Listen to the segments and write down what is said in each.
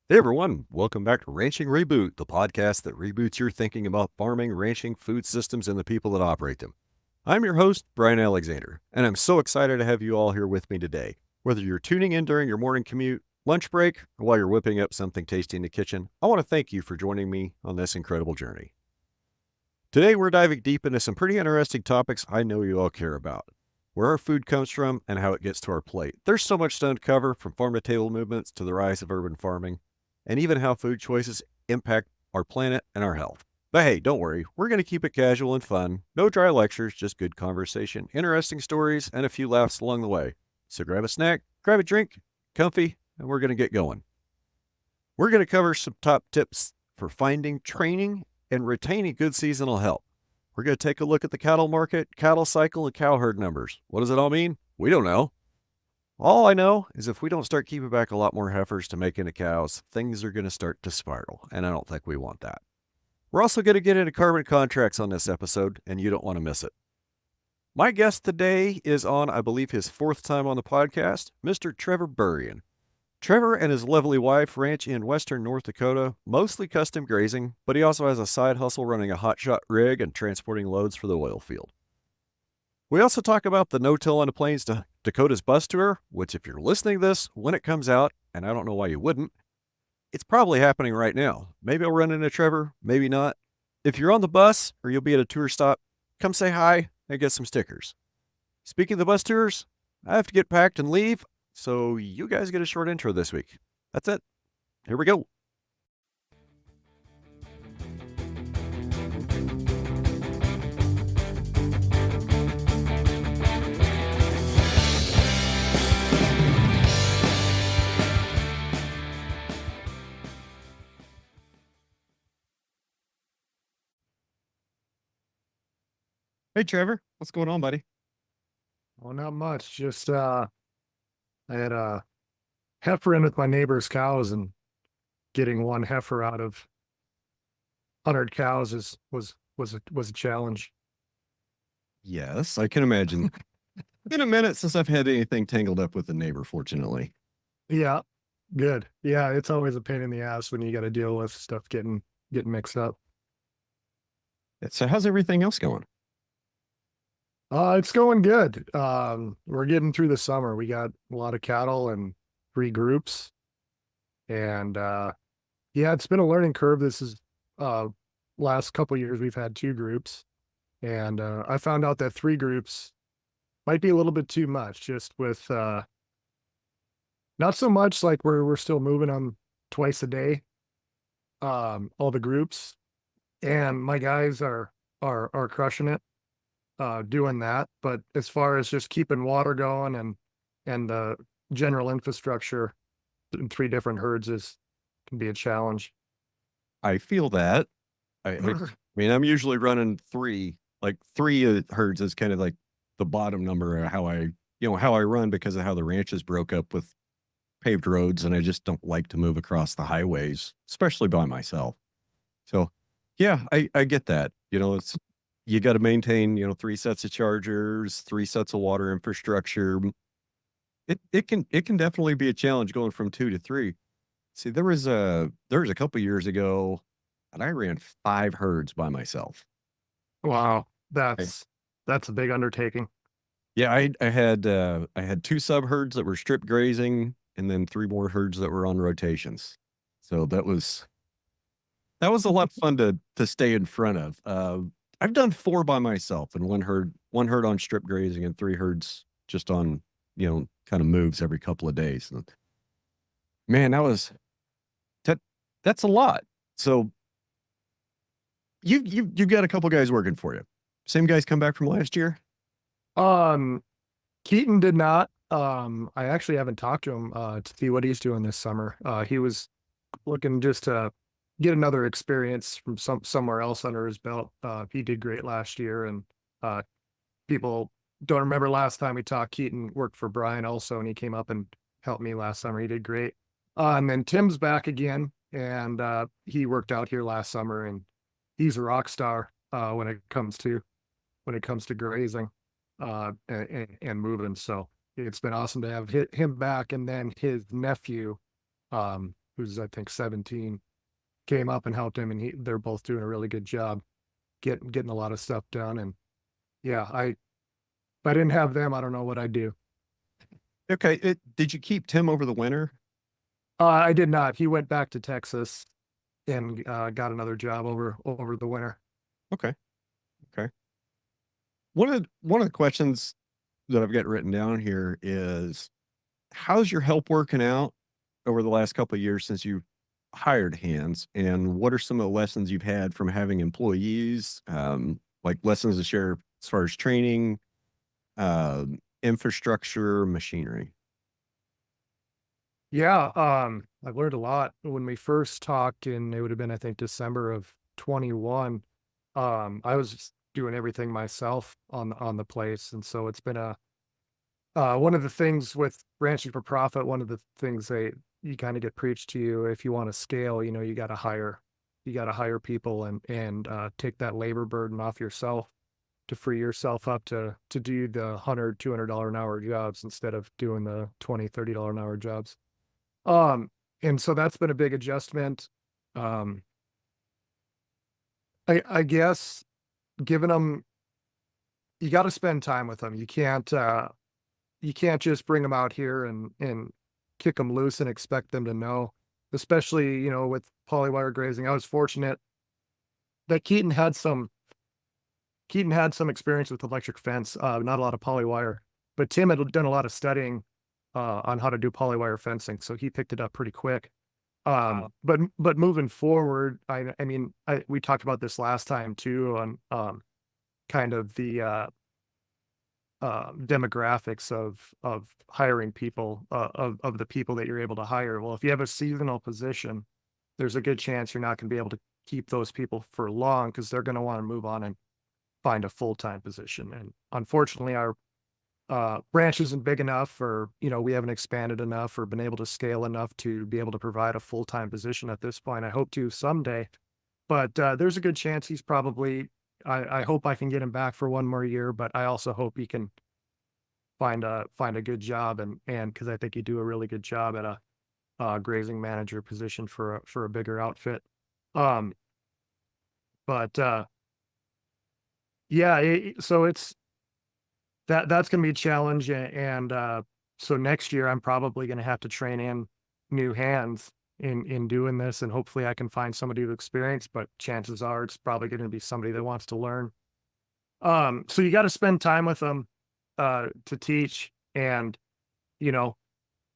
Hey everyone, welcome back to Ranching Reboot, the podcast that reboots your thinking about farming, ranching, food systems, and the people that operate them. I'm your host, Brian Alexander, and I'm so excited to have you all here with me today. Whether you're tuning in during your morning commute, lunch break, or while you're whipping up something tasty in the kitchen, I want to thank you for joining me on this incredible journey. Today, we're diving deep into some pretty interesting topics I know you all care about. Where our food comes from and how it gets to our plate. There's so much to uncover, from farm-to-table movements to the rise of urban farming, and even how food choices impact our planet and our health. But hey, don't worry, we're going to keep it casual and fun. No dry lectures, just good conversation, interesting stories, and a few laughs along the way. So grab a snack, grab a drink, comfy, and we're going to get going. We're going to cover some top tips for finding, training, and retaining good seasonal help. We're going to take a look at the cattle market, cattle cycle, and cow herd numbers. What does it all mean? We don't know. All I know is if we don't start keeping back a lot more heifers to make into cows, things are going to start to spiral, and I don't think we want that. We're also going to get into carbon contracts on this episode, and you don't want to miss it. My guest today is on, I believe, his fourth time on the podcast, Mr. Trevor Burian. Trevor and his lovely wife ranch in western North Dakota, mostly custom grazing, but he also has a side hustle running a hotshot rig and transporting loads for the oil field. We also talk about the No-Till on the Plains to Dakota's bus tour, which if you're listening to this when it comes out, and I don't know why you wouldn't, it's probably happening right now. Maybe I'll run into Trevor, maybe not. If you're on the bus or you'll be at a tour stop, come say hi and get some stickers. Speaking of the bus tours, I have to get packed and leave, so you guys get a short intro this week. That's it. Here we go. Hey, Trevor. What's going on, buddy? Well, not much. Just I had a heifer in with my neighbor's cows, and getting one heifer out of 100 cows was a challenge. Yes, I can imagine. Been a minute since I've had anything tangled up with a neighbor, fortunately. Yeah, good. Yeah, it's always a pain in the ass when you got to deal with stuff getting mixed up. So how's everything else going? It's going good. We're getting through the summer. We got a lot of cattle and 3 groups, and yeah, it's been a learning curve. This is last couple years we've had 2 groups. And I found out that 3 groups might be a little bit too much, just with not so much like we're still moving them twice a day, all the groups. And my guys are crushing it, doing that. But as far as just keeping water going and the general infrastructure in 3 different herds is can be a challenge. I feel that. I mean, I'm usually running three, like three herds is kind of like the bottom number of how I run because of how the ranches broke up with paved roads, and I just don't like to move across the highways, especially by myself. So, yeah, I get that. It's you got to maintain, 3 sets of chargers, 3 sets of water infrastructure. It can definitely be a challenge going from 2 to 3. See, there was a couple years ago, and I ran 5 herds by myself. Wow, I, that's a big undertaking. yeah, I had 2 sub herds that were strip grazing, and then 3 more herds that were on rotations. So that was a lot of fun to stay in front of. I've done 4 by myself, and one herd on strip grazing, and 3 herds just on kind of moves every couple of days. And man, that that's a lot. So you've got a couple guys working for you. Same guys come back from last year? Um, Keaton did not. I actually haven't talked to him to see what he's doing this summer. He was looking just to get another experience from somewhere else under his belt. He did great last year, and uh, people don't remember last time we talked. Keaton worked for Brian also, and he came up and helped me last summer. He did great. And then Tim's back again, and he worked out here last summer, and he's a rock star when it comes to grazing and moving. So it's been awesome to have him back. And then his nephew who's I think 17, came up and helped him, and they're both doing a really good job getting a lot of stuff done. And yeah, if I didn't have them, I don't know what I'd do. Okay. Did you keep Tim over the winter? I did not. He went back to Texas and got another job over the winter. Okay. Okay. One of the questions that I've got written down here is, how's your help working out over the last couple of years since you've hired hands, and what are some of the lessons you've had from having employees, like lessons to share as far as training, infrastructure, machinery? Yeah, I've learned a lot. When we first talked, and it would have been, I think, December of 21, I was just doing everything myself on the place. And so it's been a one of the things with ranching for profit, one of the things you kind of get preached to you, if you want to scale, you got to hire people and take that labor burden off yourself to free yourself up to do the $100, $200 an hour jobs instead of doing the $20, $30 an hour jobs. Um, and so that's been a big adjustment. Um, I guess giving them, you got to spend time with them. You can't just bring them out here and kick them loose and expect them to know, especially, with polywire grazing. I was fortunate that Keaton had some experience with electric fence, not a lot of polywire, but Tim had done a lot of studying, on how to do polywire fencing. So he picked it up pretty quick. Wow. But moving forward, I mean, we talked about this last time too on, kind of the, demographics of hiring people, of the people that you're able to hire. Well, if you have a seasonal position, there's a good chance you're not going to be able to keep those people for long because they're going to want to move on and find a full-time position. And unfortunately, our branch isn't big enough, or we haven't expanded enough or been able to scale enough to be able to provide a full-time position at this point. I hope to someday, but there's a good chance he's probably. I hope I can get him back for one more year, but I also hope he can find a good job, and because I think you do a really good job at a grazing manager position for a bigger outfit. Um, but yeah, so that's going to be a challenge, and so next year I'm probably going to have to train in new hands in doing this, and hopefully I can find somebody with experience. But chances are it's probably going to be somebody that wants to learn. So you got to spend time with them to teach, and you know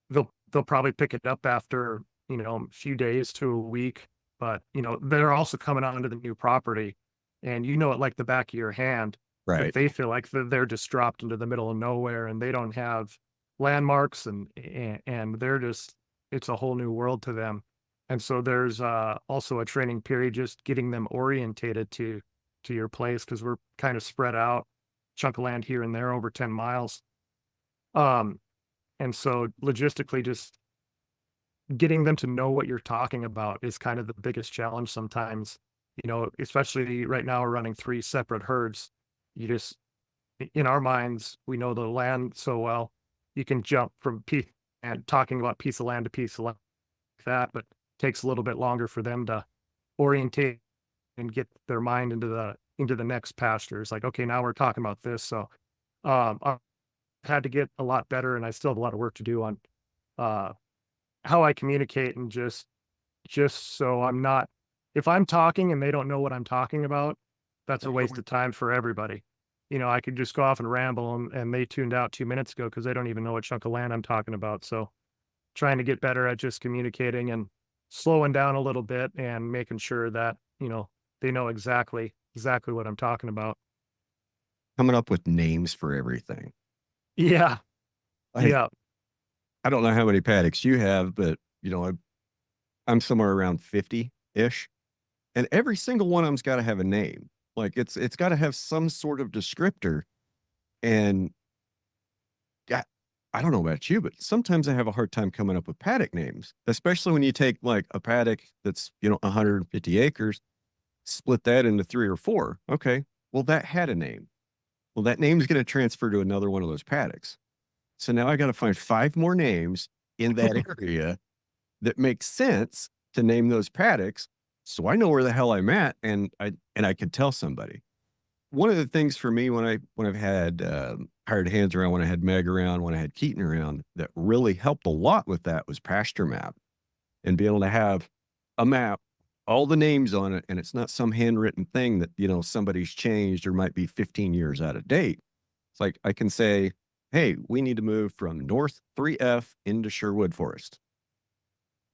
they'll probably pick it up after a few days to a week. But they're also coming onto the new property, and it like the back of your hand. If Right. they feel like they're just dropped into the middle of nowhere and they don't have landmarks, and they're just, it's a whole new world to them. And so there's also a training period, just getting them orientated to your place, because we're kind of spread out, chunk of land here and there over 10 miles. Um, and so logistically, just getting them to know what you're talking about is kind of the biggest challenge sometimes. Especially right now, we're running 3 separate herds. You just, in our minds, we know the land so well, you can jump from piece and talking about piece of land to piece of land like that, but it takes a little bit longer for them to orientate and get their mind into the next pasture. It's like, okay, now we're talking about this. So I've had to get a lot better, and I still have a lot of work to do on uh how I communicate, and just so I'm not, if I'm talking and they don't know what I'm talking about, that's a waste of time for everybody. I could just go off and ramble, and they tuned out 2 minutes ago because they don't even know what chunk of land I'm talking about. So trying to get better at just communicating and slowing down a little bit and making sure that, they know exactly what I'm talking about. Coming up with names for everything. Yeah. Like, Yeah. I don't know how many paddocks you have, but I'm somewhere around 50-ish. And every single one of them's got to have a name. Like it's got to have some sort of descriptor. And yeah, I don't know about you, but sometimes I have a hard time coming up with paddock names, especially when you take like a paddock that's 150 acres, split that into 3 or 4. Okay, well that had a name. Well, that name's going to transfer to another one of those paddocks. So now I got to find 5 more names in that area. that makes sense to name those paddocks, so I know where the hell I'm at, and I can tell somebody. One of the things for me when I've had hired hands around, when I had Meg around, when I had Keaton around, that really helped a lot with that was pasture map, and be able to have a map, all the names on it, and it's not some handwritten thing that somebody's changed or might be 15 years out of date. It's like I can say, "Hey, we need to move from North 3F into Sherwood Forest."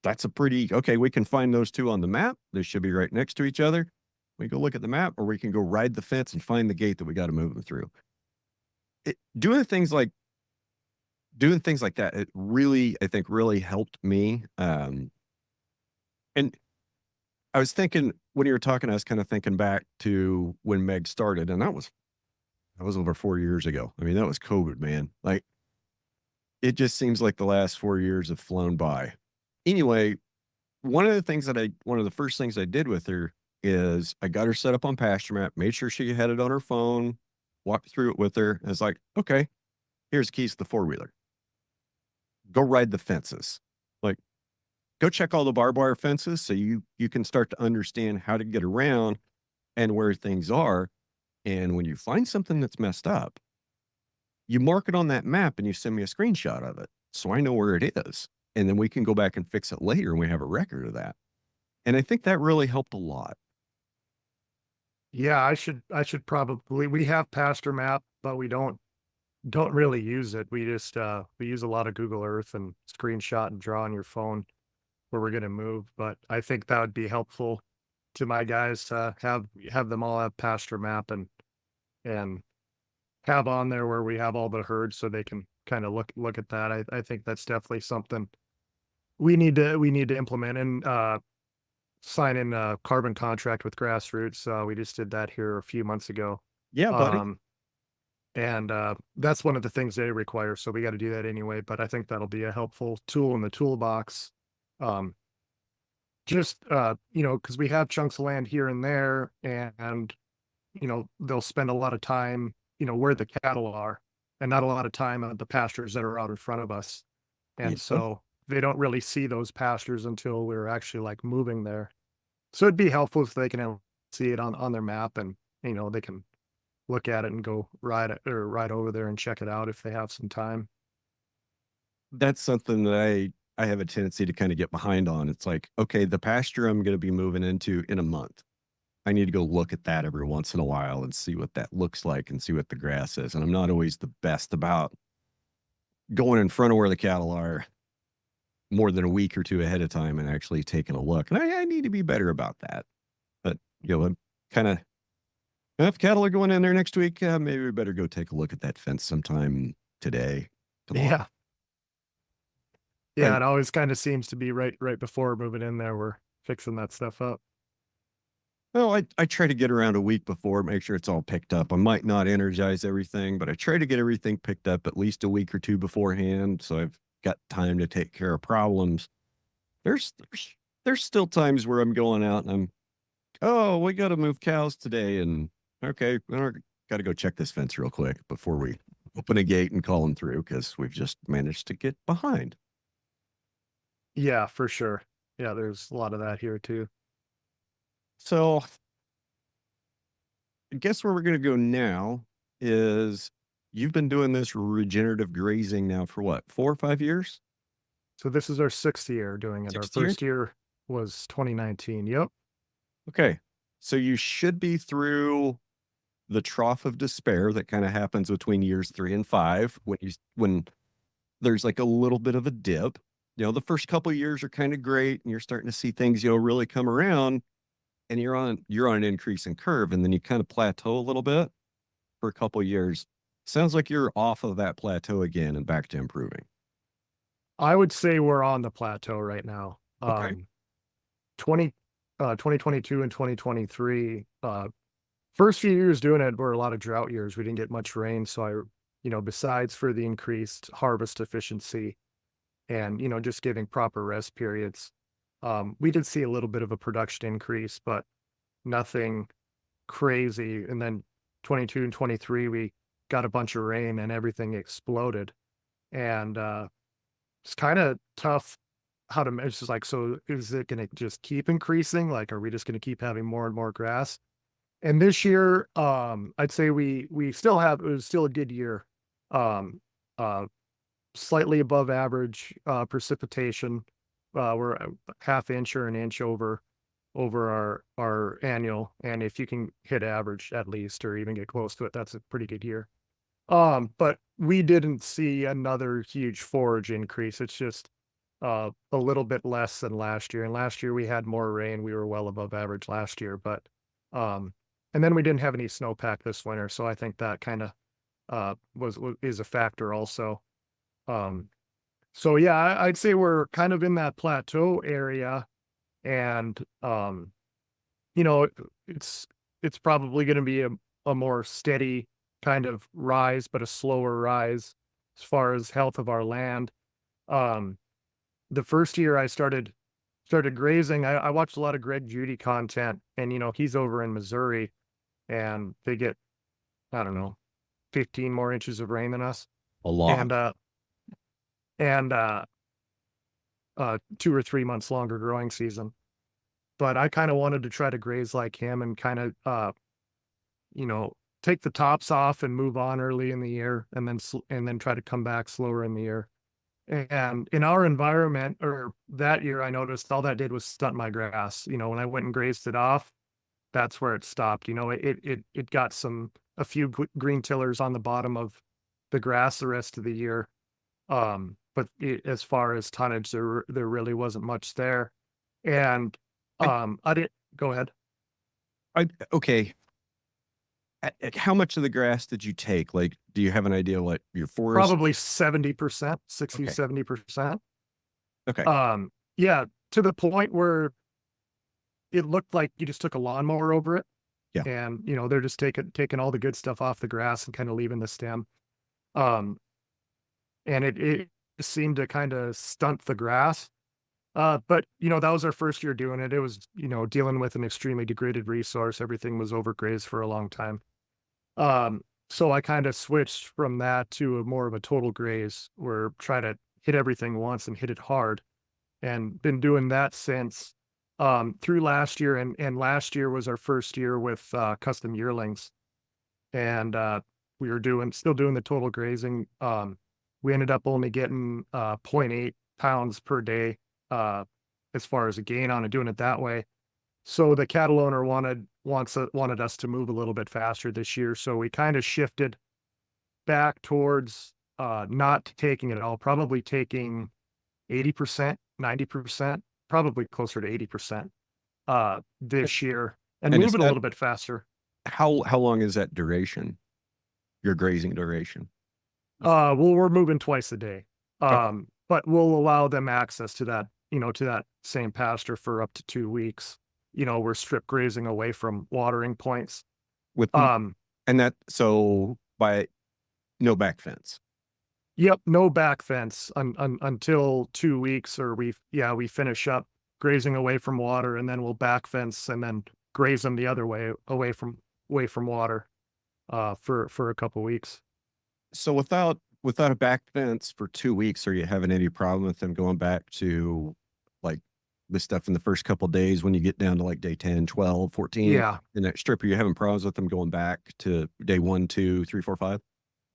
That's a pretty okay. We can find those two on the map. They should be right next to each other. We go look at the map, or we can go ride the fence and find the gate that we got to move them through. It, doing things like that, it really, I think, really helped me. And I was thinking when you were talking, I was kind of thinking back to when Meg started, and that was over 4 years ago. I mean, that was COVID, man. Like it just seems like the last 4 years have flown by. Anyway, one of the first things I did with her is I got her set up on pasture map, made sure she had it on her phone, walked through it with her. And it's like, okay, here's the keys to the four-wheeler. Go ride the fences. Like, go check all the barbed wire fences so you can start to understand how to get around and where things are. And when you find something that's messed up, you mark it on that map and you send me a screenshot of it so I know where it is. And then we can go back and fix it later and we have a record of that. And I think that really helped a lot. Yeah, I should probably we have pasture map, but we don't really use it. We just we use a lot of Google Earth and screenshot and draw on your phone where we're gonna move. But I think that would be helpful to my guys to have them all have pasture map and have on there where we have all the herds so they can kind of look at that. I think that's definitely something we need to implement and sign in a carbon contract with Grassroots. We just did that here a few months ago. Yeah, buddy. Um, and that's one of the things they require. So we got to do that anyway. But I think that'll be a helpful tool in the toolbox. Um, just because we have chunks of land here and there, and they'll spend a lot of time, where the cattle are, and not a lot of time at the pastures that are out in front of us. Yeah. And so they don't really see those pastures until we're actually like moving there. So it'd be helpful if they can see it on their map and they can look at it and go ride it or ride over there and check it out if they have some time. That's something that I have a tendency to kind of get behind on. It's like, okay, the pasture I'm going to be moving into in a month. I need to go look at that every once in a while and see what that looks like and see what the grass is. And I'm not always the best about going in front of where the cattle are more than a week or two ahead of time and actually taking a look. And I need to be better about that. But I'm kind of if cattle are going in there next week, maybe we better go take a look at that fence sometime today, tomorrow. Yeah. Yeah, And it always kind of seems to be right before moving in there, we're fixing that stuff up. well, I try to get around a week before, make sure it's all picked up. I might not energize everything, but I try to get everything picked up at least a week or two beforehand, so I've got time to take care of problems. There's still times where I'm going out and oh, we got to move cows today, and okay, got to go check this fence real quick before we open a gate and call them through because we've just managed to get behind. Yeah, for sure. Yeah, there's a lot of that here too. So I guess where we're going to go now is you've been doing this regenerative grazing now for what, 4 or 5 years? So this is our sixth year doing it. Our 6 years? first year was 2019. Yep. Okay. So you should be through the trough of despair that kind of happens between years 3 and 5 when there's like a little bit of a dip. The first couple of years are kind of great and you're starting to see things, really come around and you're on an increasing curve and then you kind of plateau a little bit for a couple of years. Sounds like you're off of that plateau again and back to improving. I would say we're on the plateau right now. Okay. 20 2022 and 2023, first few years doing it were a lot of drought years. We didn't get much rain, so besides for the increased harvest efficiency and, just giving proper rest periods, we did see a little bit of a production increase, but nothing crazy. And then 22 and 23, we got a bunch of rain and everything exploded. And it's kind of tough how to measure. It's just like, so is it going to just keep increasing? Like, are we just going to keep having more and more grass? And this year, I'd say we still have, it was still a good year. Um, uh, Slightly above average precipitation. We're a half inch or an inch over our annual, and if you can hit average at least or even get close to it, that's a pretty good year. But we didn't see another huge forage increase. It's just a little bit less than last year. And last year we had more rain. We were well above average last year, but um, and then we didn't have any snowpack this winter, so I think that kind of is a factor also. Um, so yeah, I'd say we're kind of in that plateau area, and you know, it's it's probably going to be a more steady kind of rise, but a slower rise as far as health of our land. Um, the first year I started grazing, I watched a lot of Greg Judy content, and he's over in Missouri, and they get, I don't know, 15 more inches of rain than us, A lot. and and 2 or 3 months longer growing season. But I kind of wanted to try to graze like him and kind of you know, take the tops off and move on early in the year, and then and then try to come back slower in the year. And in our environment, or that year, I noticed all that did was stunt my grass. When I went and grazed it off, that's where it stopped. It got a few green tillers on the bottom of the grass the rest of the year. But as far as tonnage, there really wasn't much there. And I, I didn't go ahead. okay. How much of the grass did you take? Like, do you have an idea what your forest? Probably 70%, 60, Okay. 70%. Okay. Um, yeah, to the point where it looked like you just took a lawnmower over it, Yeah. and, they're just taking all the good stuff off the grass and kinda leaving the stem. Um, and it seemed to kinda stunt the grass. But, that was our first year doing it. It was, dealing with an extremely degraded resource. Everything was overgrazed for a long time. So I kinda switched from that to a more of a total graze, where try to hit everything once and hit it hard, and been doing that since, through last year, and last year was our first year with, custom yearlings, and, we were still doing the total grazing. We ended up only getting, zero 0.8 pounds per day, uh, as far as a gain on it, doing it that way. So the cattle owner wanted us to move a little bit faster this year, so we kinda shifted back towards, not taking it all, probably taking 80%, 90%, probably closer to 80%, this year, and And is moving a that little bit faster. how long is that duration? Your grazing duration? Well, we're moving twice a day, Okay. but we'll allow them access to that same pasture for up to 2 weeks. We're strip grazing away from watering points. With Um, and that so by no back fence. Yep, no back fence until 2 weeks, or we finish up grazing away from water, and then we'll back fence and then graze them the other way, away from water, for a couple weeks. So without a back fence for 2 weeks, are you having any problem with them going back to like the stuff in the first couple days when you get down to like day 10, 12, 14 Yeah. in that strip? Are you having problems with them going back to day 1, 2, 3, 4, 5?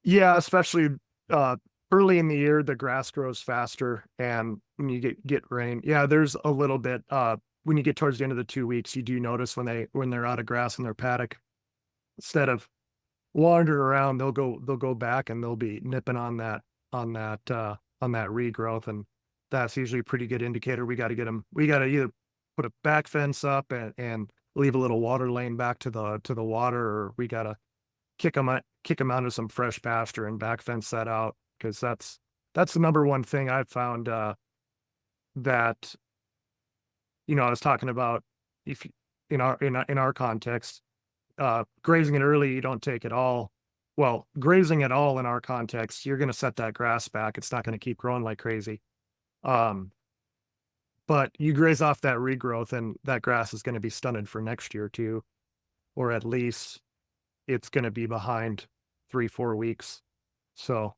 Yeah, especially, uh, early in the year, the grass grows faster, and when you get rain, yeah, there's a little bit, when you get towards the end of the 2 weeks, you do notice when they're out of grass in their paddock, instead of wandering around, they'll go back, and they'll be nipping on that regrowth, and that's usually a pretty good indicator. We gotta either put a back fence up, and leave a little water lane back to the water, or we gotta kick them out of some fresh pasture and back fence that out, because that's the number one thing I've found, that, I was talking about, if y in our context, grazing it early, you don't take it all. Well, grazing it all in our context, you're gonna set that grass back. It's not gonna keep growing like crazy. Um, but you graze off that regrowth, and that grass is gonna be stunted for next year too, or at least it's gonna be behind 3, 4 weeks. So,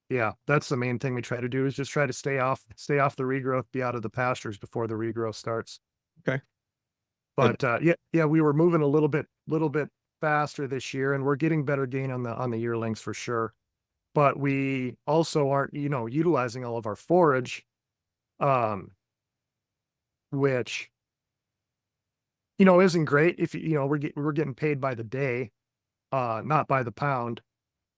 Yeah, that's the main thing we try to do is just try to stay off the regrowth, be out of the pastures before the regrowth starts. Okay. Good. But, yeah, we were moving a little bit faster this year, and we're getting better gain on the yearlings for sure. But we also aren't, utilizing all of our forage, um, which, isn't great if we're getting paid by the day, not by the pound.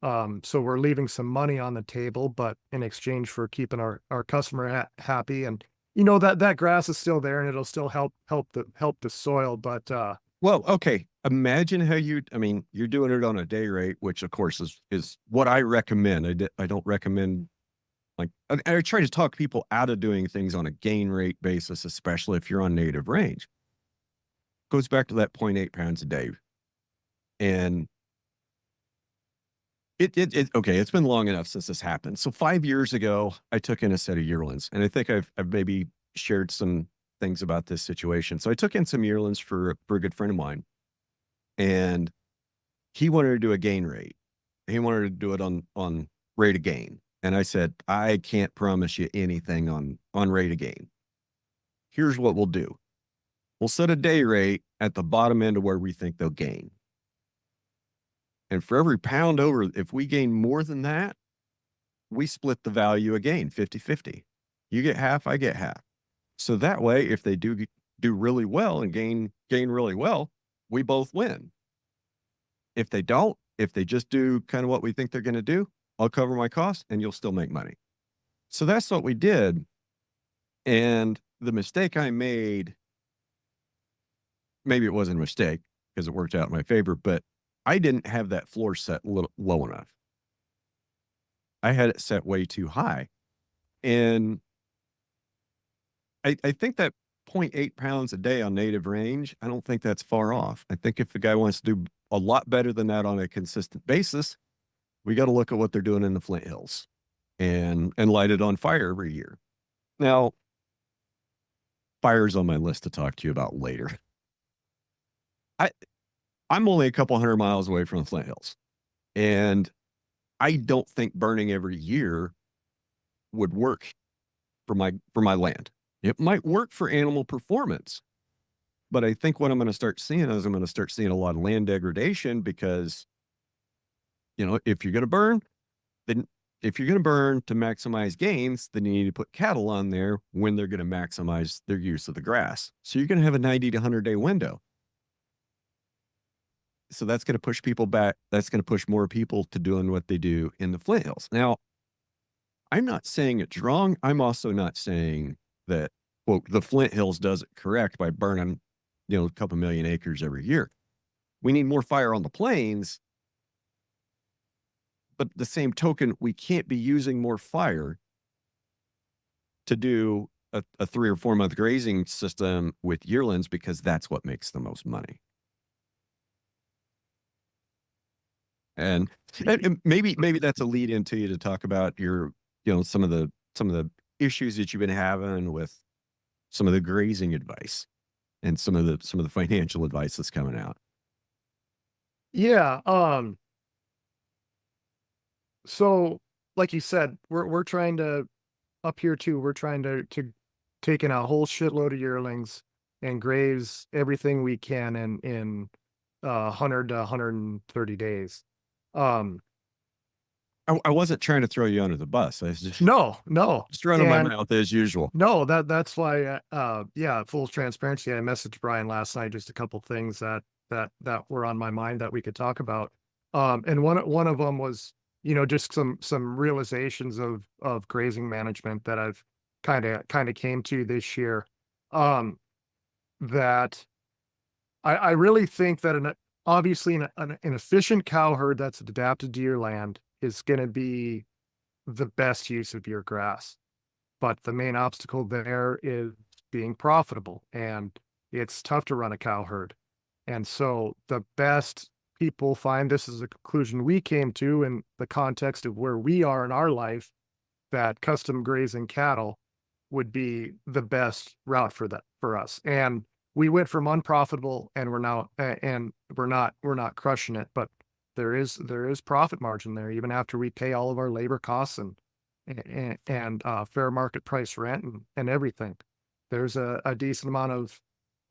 So we're leaving some money on the table, but in exchange for keeping our customer happy, and that grass is still there and it'll still help the soil. But Well, okay. Imagine how I mean, you're doing it on a day rate, which of course is what I recommend. I don't recommend like, I try to talk people out of doing things on a gain rate basis, especially if you're on native range. Goes back to that 0.8 pounds a day. And okay, it's been long enough since this happened. So 5 years ago, I took in a set of yearlings, and I think I've maybe shared some things about this situation. So I took in some yearlings for a good friend of mine, and he wanted to do a gain rate. He wanted to do it on rate of gain. And I said, I can't promise you anything on rate of gain. Here's what we'll do. We'll set a day rate at the bottom end of where we think they'll gain. And for every pound over, if we gain more than that, we split the value again, 50-50. You get half, I get half. So that way, if they do really well and gain really well, we both win. If they don't, if they just do kind of what we think they're going to do, I'll cover my costs and you'll still make money. So that's what we did. And the mistake I made, maybe it wasn't a mistake because it worked out in my favor, but I didn't have that floor set low enough. I had it set way too high. And I think that 0.8 pounds a day on native range, I don't think that's far off. I think if the guy wants to do a lot better than that on a consistent basis, we got to look at what they're doing in the Flint Hills and light it on fire every year. Now, fire's on my list to talk to you about later. I'm only a couple hundred miles away from the Flint Hills, and I don't think burning every year would work for my land. It might work for animal performance, but I think what I'm going to start seeing is I'm going to start seeing a lot of land degradation because, if you're going to burn, then if you're going to burn to maximize gains, then you need to put cattle on there when they're going to maximize their use of the grass. So you're going to have a 90 to 100 day window. So that's going to push people back. That's going to push more people to doing what they do in the Flint Hills. Now, I'm not saying it's wrong. I'm also not saying that, quote, the Flint Hills does it correct by burning, a couple million acres every year. We need more fire on the plains. But the same token, we can't be using more fire to do a 3 or 4 month grazing system with yearlings because that's what makes the most money. And maybe that's a lead into you to talk about your, some of the issues that you've been having with some of the grazing advice and some of the financial advice that's coming out. yeah, so like you said, we're trying to up here too. We're trying to take in a whole shitload of yearlings and graze everything we can in 100 to 130 days. Um, I wasn't trying to throw you under the bus. I was no, just running my and mouth as usual. no, that's why. Yeah, full transparency. I messaged Brian last night just a couple things that were on my mind that we could talk about. And one of them was just some realizations of grazing management that I've kind of came to this year. Um, that I really think that obviously an efficient cow herd that's adapted to your land is going to be the best use of your grass. But the main obstacle there is being profitable, and it's tough to run a cow herd. And so the best people find, this is a conclusion we came to in the context of where we are in our life, that custom grazing cattle would be the best route for us. And we went from unprofitable and we're now and we're not crushing it, but there is profit margin there even after we pay all of our labor costs and fair market price rent and everything. There's a decent amount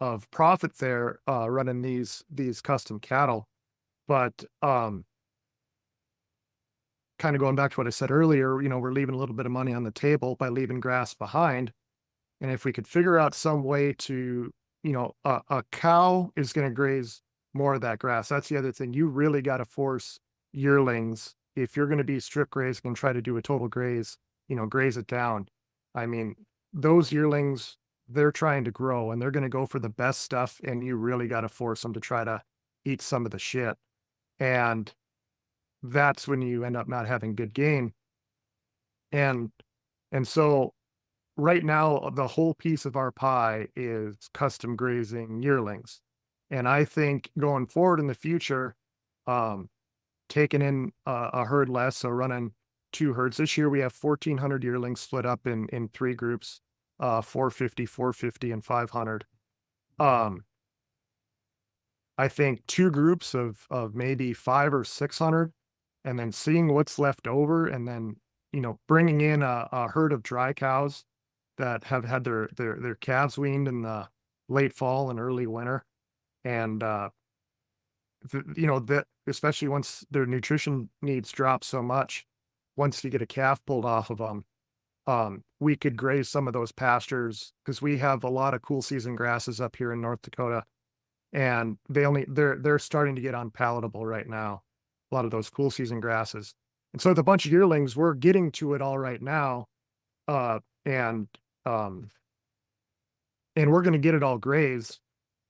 of profit there running these custom cattle. But kind of going back to what I said earlier, we're leaving a little bit of money on the table by leaving grass behind. And if we could figure out some way to, a cow is going to graze more of that grass. That's the other thing. You really got to force yearlings if you're going to be strip grazing and try to do a total graze, graze it down. I mean, those yearlings, they're trying to grow and they're going to go for the best stuff. And you really got to force them to try to eat some of the shit. And that's when you end up not having good gain. And so right now, the whole piece of our pie is custom grazing yearlings. And I think going forward in the future, um, taking in a herd less, so running 2 herds. This year we have 1,400 yearlings split up in 3 groups, 450, and 500. Um, I think 2 groups of maybe 5 or 600, and then seeing what's left over, and then bringing in a herd of dry cows that have had their calves weaned in the late fall and early winter, and that especially once their nutrition needs drop so much, once you get a calf pulled off of them, we could graze some of those pastures because we have a lot of cool season grasses up here in North Dakota, and they're starting to get unpalatable right now. A lot of those cool season grasses, and so the bunch of yearlings, we're getting to it all right now, uh, and um, and we're going to get it all grazed,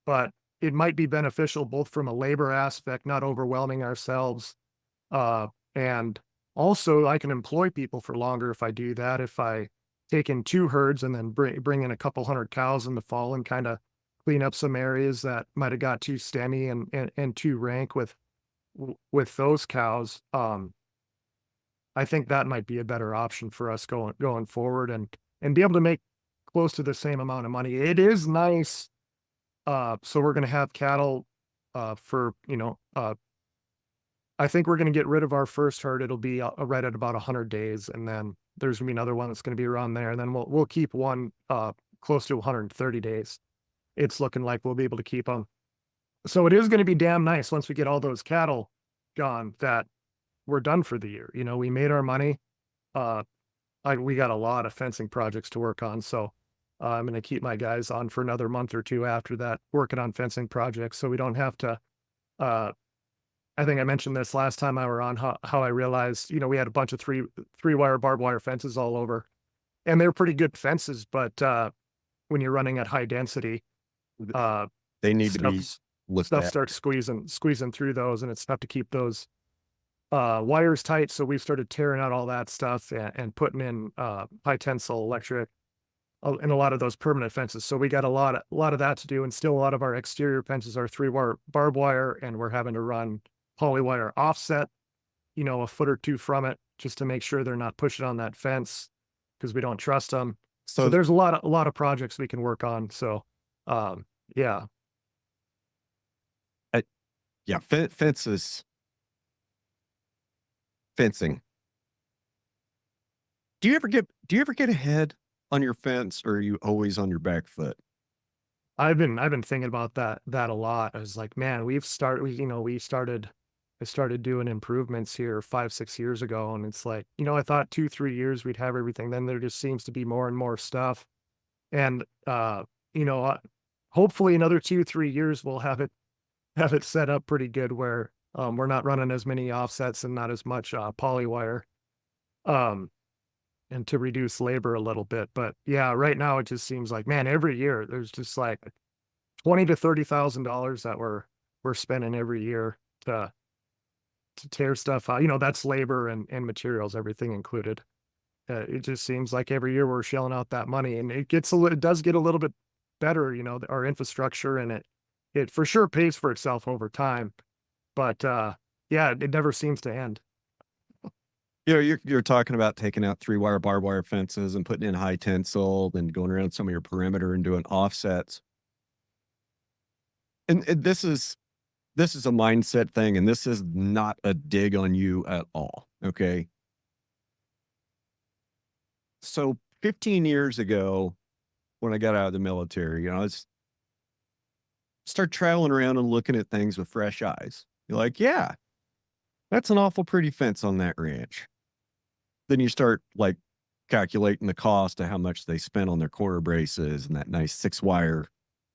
but it might be beneficial both from a labor aspect, not overwhelming ourselves, uh, and also I can employ people for longer if I do that. If I take in 2 herds and then bring in a couple hundred cows in the fall and kind of clean up some areas that might have got too stemmy and too rank with those cows. I think that might be a better option for us going forward and be able to make close to the same amount of money. It is nice. So we're gonna have cattle, for, I think we're gonna get rid of our first herd. It'll be, right at about 100 days, and then there's gonna be another one that's gonna be around there, and then we'll keep one, close to 130 days. It's looking like we'll be able to keep them. So it is gonna be damn nice once we get all those cattle gone that we're done for the year. We made our money. Uh, we got a lot of fencing projects to work on, so I'm going to keep my guys on for another month or two after that, working on fencing projects, so we don't have to. Uh, I think I mentioned this last time I were on how I realized we had a bunch of three wire barbed wire fences all over, and they're pretty good fences, but when you're running at high density, uh, They need to be stuff looked stuff at. starts squeezing through those, and it's tough to keep those wires tight. So we started tearing out all that stuff and putting in high tensile electric in a lot of those permanent fences. So we got a lot of that to do, and still a lot of our exterior fences are 3 wire barbed wire, and we're having to run poly wire offset, a foot or two from it, just to make sure they're not pushing on that fence because we don't trust them. So So there's a lot of projects we can work on. So yeah. uh, yeah, fences, fencing. Do you ever get ahead on your fence, or are you always on your back foot? I've been thinking about that a lot. I was like, man, I started doing improvements here 5, 6 years ago, and it's like, I thought 2, 3 years we'd have everything. Then there just seems to be more and more stuff. And you know, uh, hopefully another 2, 3 years we'll have it set up pretty good where we're not running as many offsets and not as much poly wire. Um and to reduce labor a little bit. But yeah, right now it just seems like, man, every year there's just like 20 to $30,000 that we're spending every year to tear stuff out. That's labor and materials, everything included. It just seems like every year we're shelling out that money, and it does get a little bit better. Our infrastructure, and it for sure pays for itself over time. But yeah, it never seems to end. You're talking about taking out 3 wire barbed wire fences and putting in high tensile and going around some of your perimeter and doing offsets. And this is this is a mindset thing, and this is not a dig on you at all. Okay. So 15 years ago, when I got out of the military, I was start traveling around and looking at things with fresh eyes. You're like, yeah, that's an awful pretty fence on that ranch. Then you start like calculating the cost of how much they spent on their corner braces and that nice 6 wire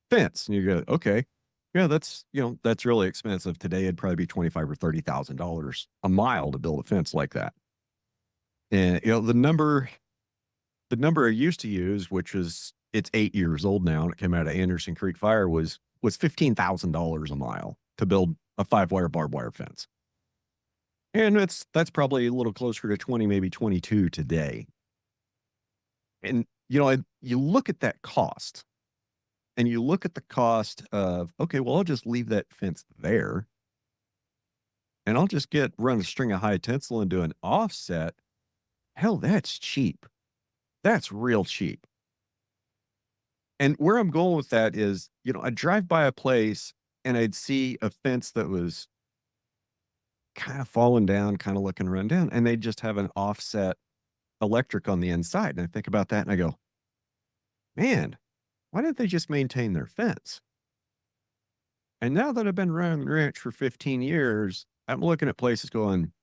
fence. And you go, okay, yeah, that's really expensive. Today it'd probably be 25 or $30,000 a mile to build a fence like that. And the number I used to use, which is it's 8 years old now, and it came out of Anderson Creek Fire, was $15,000 a mile to build a 5 wire barbed wire fence. And that's probably a little closer to 20, maybe 22 today. And you look at that cost, and you look at the cost of, okay, well, I'll just leave that fence there, and I'll just run a string of high tensile and do an offset. Hell, that's cheap. That's real cheap. And where I'm going with that is, I'd drive by a place and I'd see a fence that was kind of fallen down, kind of looking run down, and they'd just have an offset electric on the inside. And I think about that and I go, man, why didn't they just maintain their fence? And now that I've been running the ranch for 15 years, I'm looking at places going,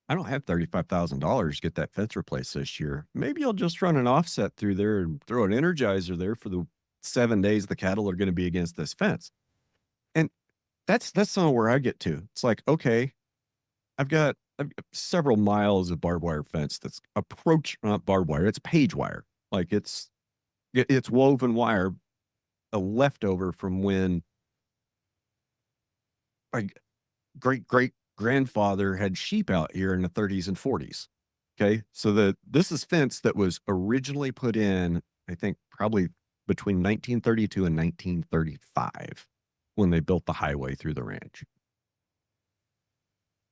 I don't have $35,000 to get that fence replaced this year. Maybe I'll just run an offset through there and throw an energizer there for the 7 days the cattle are going to be against this fence. And that's some of where I get to. It's like, okay, I've got several miles of barbed wire fence that's not barbed wire, it's page wire. Like it's woven wire, a leftover from when my great grandfather had sheep out here in the 30s and 40s. Okay. So this is fence that was originally put in, I think probably between 1932 and 1935 when they built the highway through the ranch.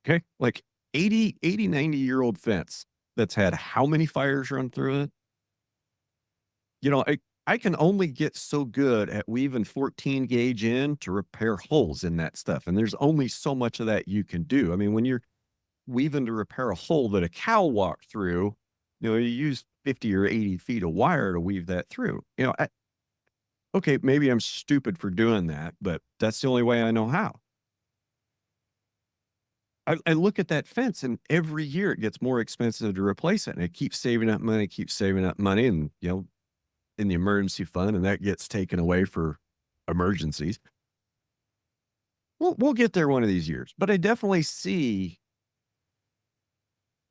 Okay. Like 90-year-old fence that's had how many fires run through it? I can only get so good at weaving 14 gauge in to repair holes in that stuff. And there's only so much of that you can do. I mean, when you're weaving to repair a hole that a cow walked through, you use 50 or 80 feet of wire to weave that through. Okay, maybe I'm stupid for doing that, but that's the only way I know how. I look at that fence, and every year it gets more expensive to replace it, and it keeps saving up money, and in the emergency fund, and that gets taken away for emergencies. We'll get there one of these years, but I definitely see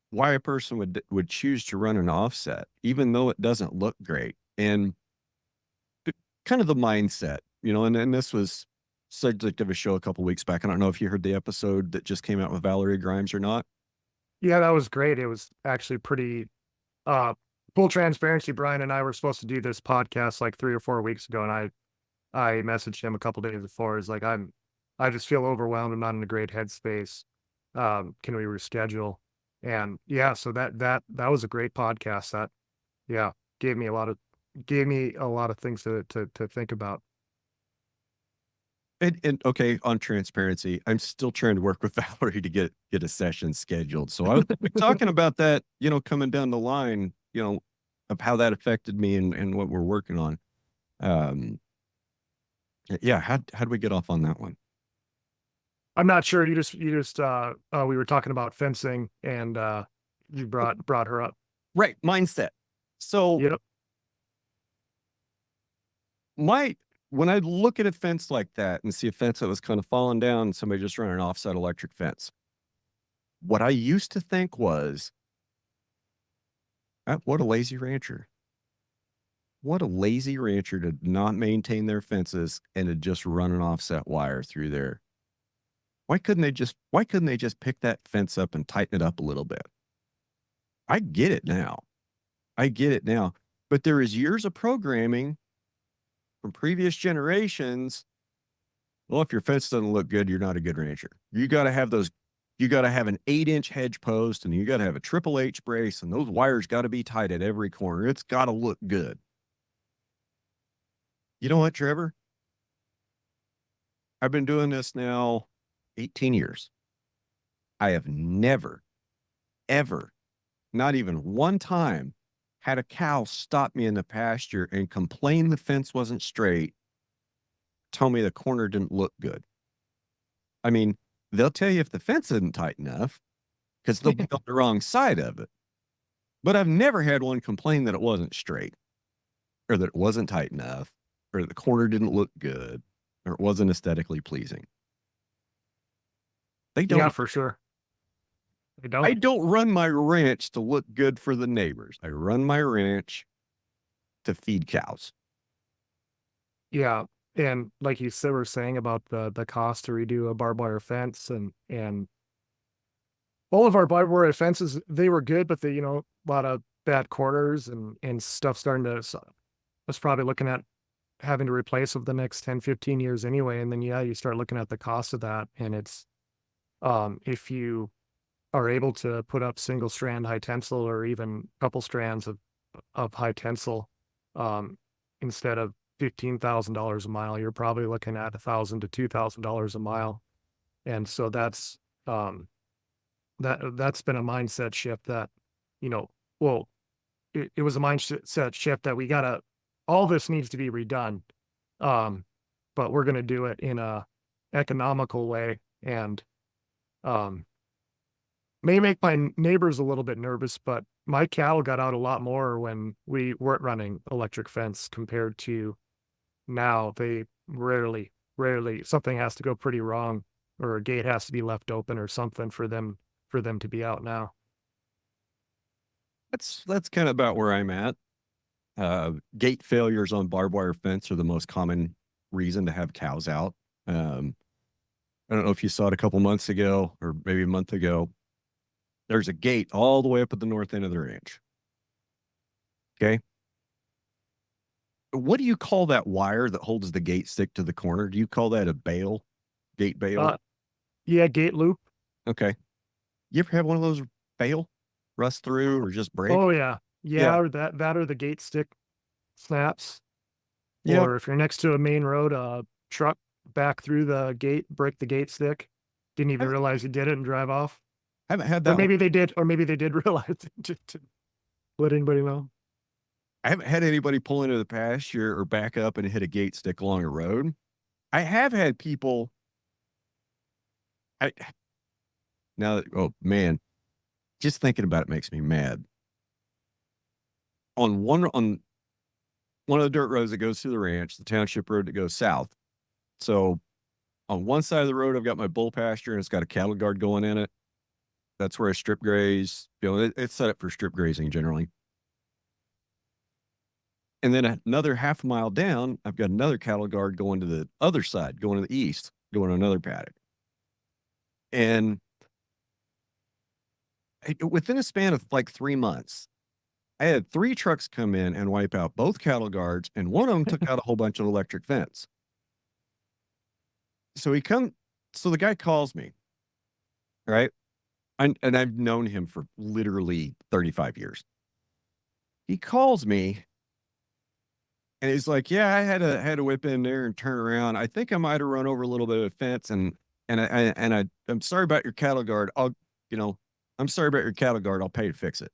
why a person would choose to run an offset, even though it doesn't look great. And kind of the mindset, and this was subject of a show a couple weeks back. I don't know if you heard the episode that just came out with Valerie Grimes or not. Yeah, that was great. It was actually pretty full transparency. Brian and I were supposed to do this podcast like 3 or 4 weeks ago, and I messaged him a couple days before. It's like I just feel overwhelmed. I'm not in a great headspace. Can we reschedule? And yeah, so that was a great podcast. That yeah gave me a lot of things to think about. And okay, on transparency, I'm still trying to work with Valerie to get a session scheduled. So I was talking about that, coming down the line, of how that affected me and what we're working on. Yeah, how'd we get off on that one? I'm not sure. We were talking about fencing, and you brought her up. Right, mindset. So Yep. when I look at a fence like that and see a fence that was kind of falling down, somebody just running an offset electric fence, what I used to think was, what a lazy rancher. What a lazy rancher to not maintain their fences and to just run an offset wire through there. Why couldn't they just pick that fence up and tighten it up a little bit? I get it now. But there is years of programming from previous generations. Well, if your fence doesn't look good, you're not a good rancher. You got to have an 8-inch hedge post, and you got to have a Triple H brace, and those wires got to be tight at every corner. It's got to look good. You know what, Trevor? I've been doing this now 18 years. I have never, ever, not even one time, had a cow stop me in the pasture and complain the fence wasn't straight, tell me the corner didn't look good. I mean, they'll tell you if the fence isn't tight enough because they'll be on the wrong side of it. But I've never had one complain that it wasn't straight or that it wasn't tight enough or that the corner didn't look good or it wasn't aesthetically pleasing. They Yeah, don't. for sure. They I don't. don't run my ranch to look good for the neighbors. I run my ranch to feed cows. Yeah. And like you said, were saying about the cost to redo a barbed wire fence and all of our barbed wire fences, they were good, but they, a lot of bad corners and stuff starting to, so I was probably looking at having to replace over the next 10, 15 years anyway. And then, yeah, you start looking at the cost of that. And it's, if you are able to put up single strand high tensile or even couple strands of high tensile, um, instead of $15,000 a mile, you're probably looking at $1,000 to $2,000 a mile. And so um, that's been a mindset shift that, you know, well, it was a mindset shift that all this needs to be redone. Um, but we're going to do it in a economical way and, um, may make my neighbors a little bit nervous, but my cattle got out a lot more when we weren't running electric fence compared to now. They rarely something has to go pretty wrong or a gate has to be left open or something for them to be out now. That's kind of about where I'm at. Gate failures on barbed wire fence are the most common reason to have cows out. I don't know if you saw it a couple months ago or maybe a month ago. There's a gate all the way up at the north end of the ranch. Okay. What do you call that wire that holds the gate stick to the corner? Do you call that a bail? Gate bail? Uh, yeah, gate loop. Okay. You ever have one of those fail, rust through, or just break? Oh yeah. Yeah. Yeah, or that or the gate stick snaps. Yep. Or if you're next to a main road, truck back through the gate, break the gate stick. Didn't even I realize you did it and drive off. haven't had Or that one. maybe they did, or maybe they did realize it to let anybody know. I haven't had anybody pull into the pasture or back up and hit a gate stick along a road. I have had people. I now that, oh man, just thinking about it makes me mad. On one of the dirt roads that goes through the ranch, the township road that goes south. So on one side of the road, I've got my bull pasture and it's got a cattle guard going in it. That's where I strip graze. It's set up for strip grazing generally. And then another half a mile down, I've got another cattle guard going to the other side, going to the east, going to another paddock. And within a span of like 3 months, I had 3 trucks come in and wipe out both cattle guards, and one of them took out a whole bunch of electric fence. So the guy calls me, right? And I've known him for literally 35 years. He calls me and he's like, "Yeah, I had to whip in there and turn around. I think I might have run over a little bit of fence, I'm sorry about your cattle guard. You know, I'm sorry about your cattle guard. I'll pay to fix it."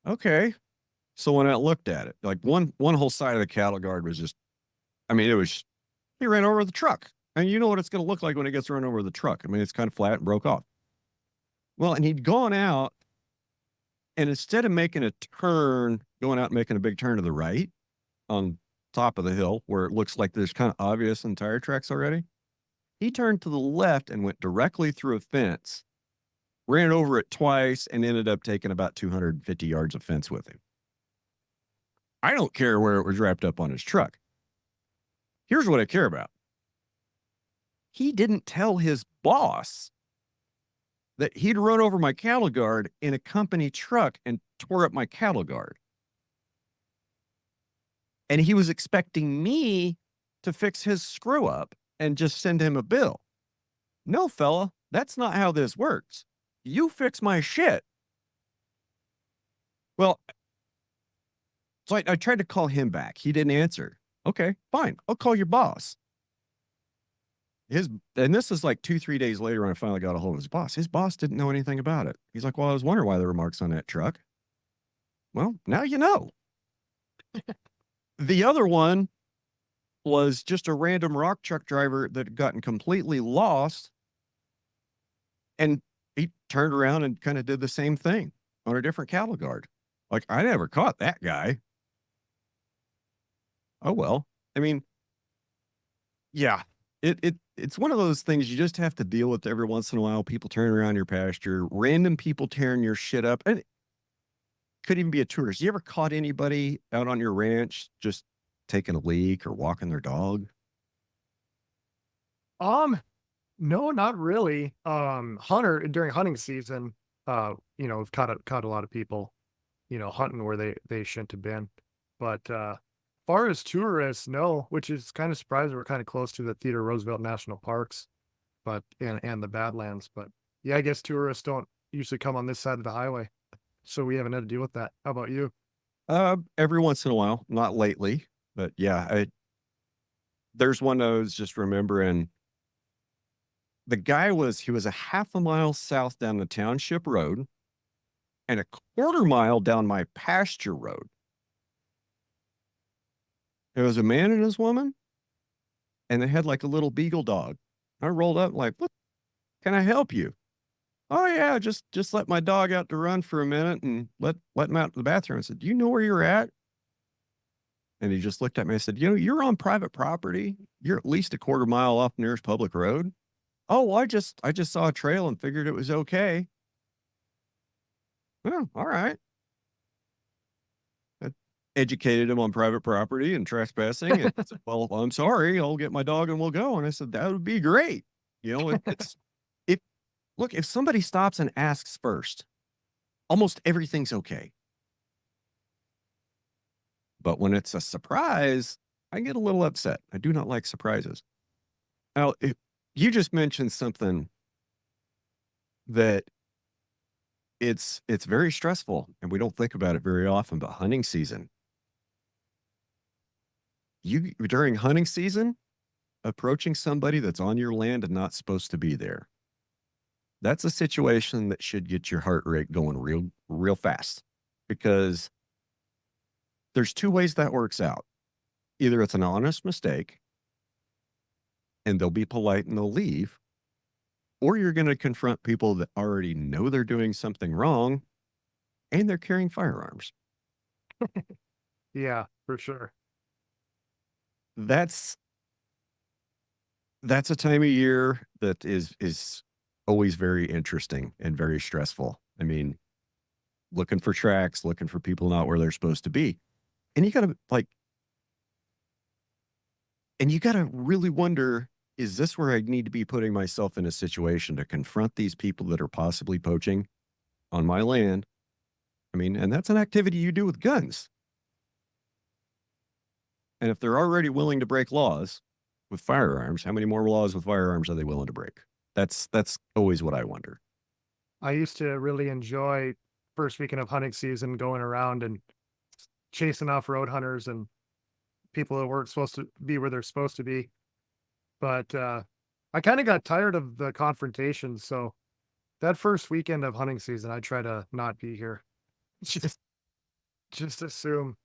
Okay. So when I looked at it, like one whole side of the cattle guard was just, I mean, he ran over the truck. And you know what it's going to look like when it gets run over the truck. I mean, it's kind of flat and broke off. Well, and he'd gone out and instead of making a turn, going out and making a big turn to the right on top of the hill where it looks like there's kind of obvious and tire tracks already, he turned to the left and went directly through a fence, ran over it twice, and ended up taking about 250 yards of fence with him. I don't care where it was wrapped up on his truck. Here's what I care about. He didn't tell his boss that he'd run over my cattle guard in a company truck and tore up my cattle guard. And he was expecting me to fix his screw up and just send him a bill. No, fella, that's not how this works. You fix my shit. Well, so I tried to call him back. He didn't answer. Okay, fine. I'll call your boss. And this is like 2-3 days later when I finally got a hold of his boss. His boss didn't know anything about it. He's like, well, I was wondering why there were marks on that truck. Well, now you know. The other one was just a random rock truck driver that had gotten completely lost. And he turned around and kind of did the same thing on a different cattle guard. Like, I never caught that guy. Oh, well. I mean, yeah, it's one of those things you just have to deal with every once in a while. People turning around your pasture, random people tearing your shit up. And it could even be a tourist. You ever caught anybody out on your ranch just taking a leak or walking their dog? No, not really. Hunter during hunting season, we've caught a lot of people, hunting where they shouldn't have been. But far as tourists, no, which is kind of surprising. We're kind of close to the Theodore Roosevelt National Parks, but and the Badlands. But yeah, I guess tourists don't usually come on this side of the highway, so we haven't had to deal with that. How about you? Every once in a while, not lately, but yeah, there's one I was just remembering. He was a half a mile south down the township road and a quarter mile down my pasture road. There was a man and his woman, and they had like a little beagle dog. I rolled up like, what can I help you? Oh yeah, just let my dog out to run for a minute and let him out to the bathroom. I said, do you know where you're at? And he just looked at me and said, you're on private property. You're at least a quarter mile off nearest public road. Oh, well, I just saw a trail and figured it was okay. Well, all right. I educated him on private property and trespassing. And said, well, I'm sorry. I'll get my dog and we'll go. And I said, that would be great. If look, if somebody stops and asks first, almost everything's okay. But when it's a surprise, I get a little upset. I do not like surprises. Now, you just mentioned something that it's very stressful and we don't think about it very often, but hunting season. During hunting season, approaching somebody that's on your land and not supposed to be there. That's a situation that should get your heart rate going real fast, because there's two ways that works out. Either it's an honest mistake and they'll be polite and they'll leave, or you're going to confront people that already know they're doing something wrong and they're carrying firearms. Yeah, for sure. That's a time of year that is always very interesting and very stressful. I mean, looking for tracks, looking for people not where they're supposed to be. And you gotta really wonder, is this where I need to be putting myself in a situation to confront these people that are possibly poaching on my land? I mean, and that's an activity you do with guns. And if they're already willing to break laws with firearms, how many more laws with firearms are they willing to break? That's always what I wonder. I used to really enjoy first weekend of hunting season going around and chasing off road hunters and people that weren't supposed to be where they're supposed to be. But I kind of got tired of the confrontations. So that first weekend of hunting season, I try to not be here. Just just assume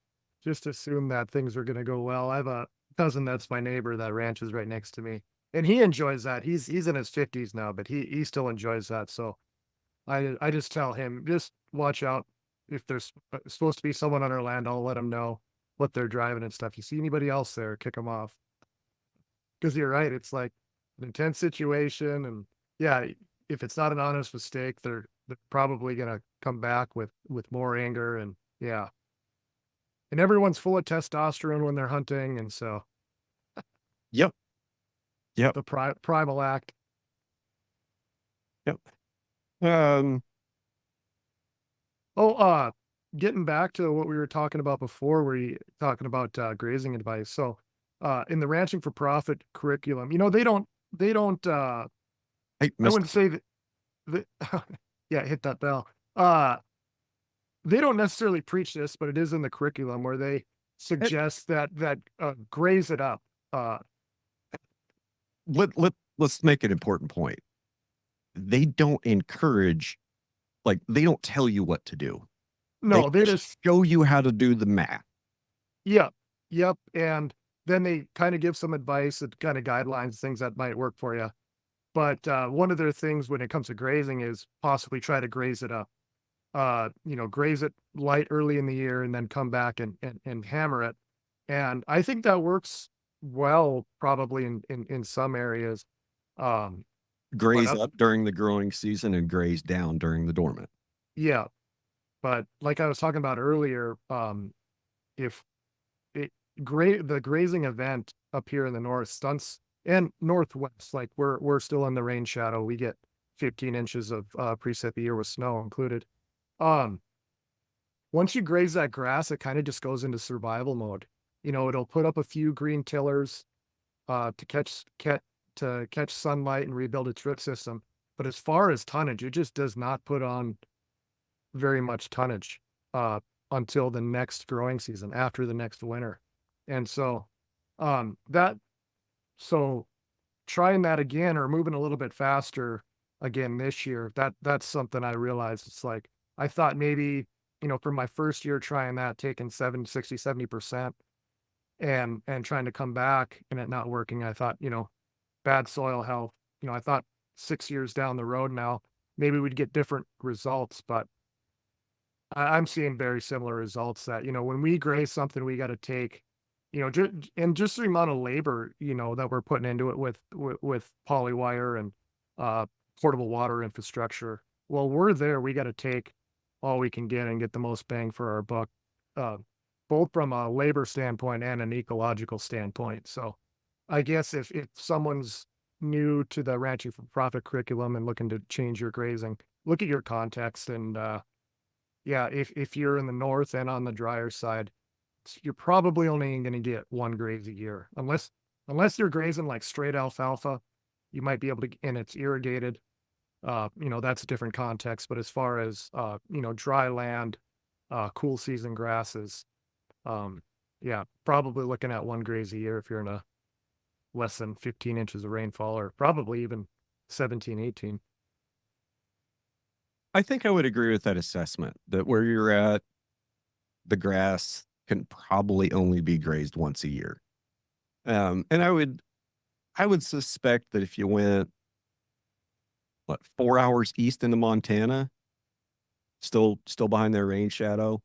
just assume that things are gonna go well. I have a cousin that's my neighbor that ranches right next to me. And he enjoys that. He's in his 50s now, but he still enjoys that. So I just tell him, just watch out. If there's supposed to be someone on our land, I'll let them know what they're driving and stuff. You see anybody else there, kick them off. Because you're right, it's like an intense situation, and yeah, if it's not an honest mistake, they're probably gonna come back with more anger, and yeah. And everyone's full of testosterone when they're hunting, and so Yep. Yep. the primal act. Yep. Um, Oh, getting back to what we were talking about before, where you talking about grazing advice. So, in the ranching for profit curriculum, they don't. hey, I Mister. wouldn't say that. Yeah, hit that bell. They don't necessarily preach this, but it is in the curriculum where they Eh, suggest that graze it up. let's make an important point. They don't encourage, like, they don't tell you what to do. They No, they just show you how to do the math. yep, yep, and then they kind of give some advice and kind of guidelines, things that might work for you. But one of their things when it comes to grazing is possibly try to graze it up. Graze it light early in the year and then come back and hammer it. And I think that works well, probably in some areas. Um, but Graze up during the growing season and graze down during the dormant. yeah, but like I was talking about earlier, if it the grazing event up here in the north stunts and northwest, like we're still in the rain shadow. We get 15 inches of precip a year with snow included. Um, Once you graze that grass, it kind of just goes into survival mode. It'll put up a few green tillers to catch sunlight and rebuild its root system. But as far as tonnage, it just does not put on very much tonnage uh, until the next growing season, after the next winter. And so that so trying that again or moving a little bit faster again this year, that's something I realized. It's like I thought maybe, for my first year trying that, taking 70% and trying to come back and it not working. I thought, bad soil health. I thought 6 years down the road now, maybe we'd get different results, but I'm seeing very similar results that, when we graze something, we got to take, and just the amount of labor, that we're putting into it with polywire and uh, portable water infrastructure. Well, we're there. We got to take all we can get and get the most bang for our buck, uh, both from a labor standpoint and an ecological standpoint. So I guess if someone's new to the ranching for profit curriculum and looking to change your grazing, look at your context and, yeah, if you're in the north and on the drier side, you're probably only gonna get 1 graze a year, unless you're grazing, like, straight alfalfa, you might be able to and it's irrigated, that's a different context, but as far as, dry land, cool season grasses, um, yeah, probably looking at 1 graze a year if you're in a less than 15 inches of rainfall or probably even 17, 18. I think I would agree with that assessment that where you're at, the grass can probably only be grazed once a year. And I would suspect that if you went, what, 4 hours east into Montana, still behind their rain shadow.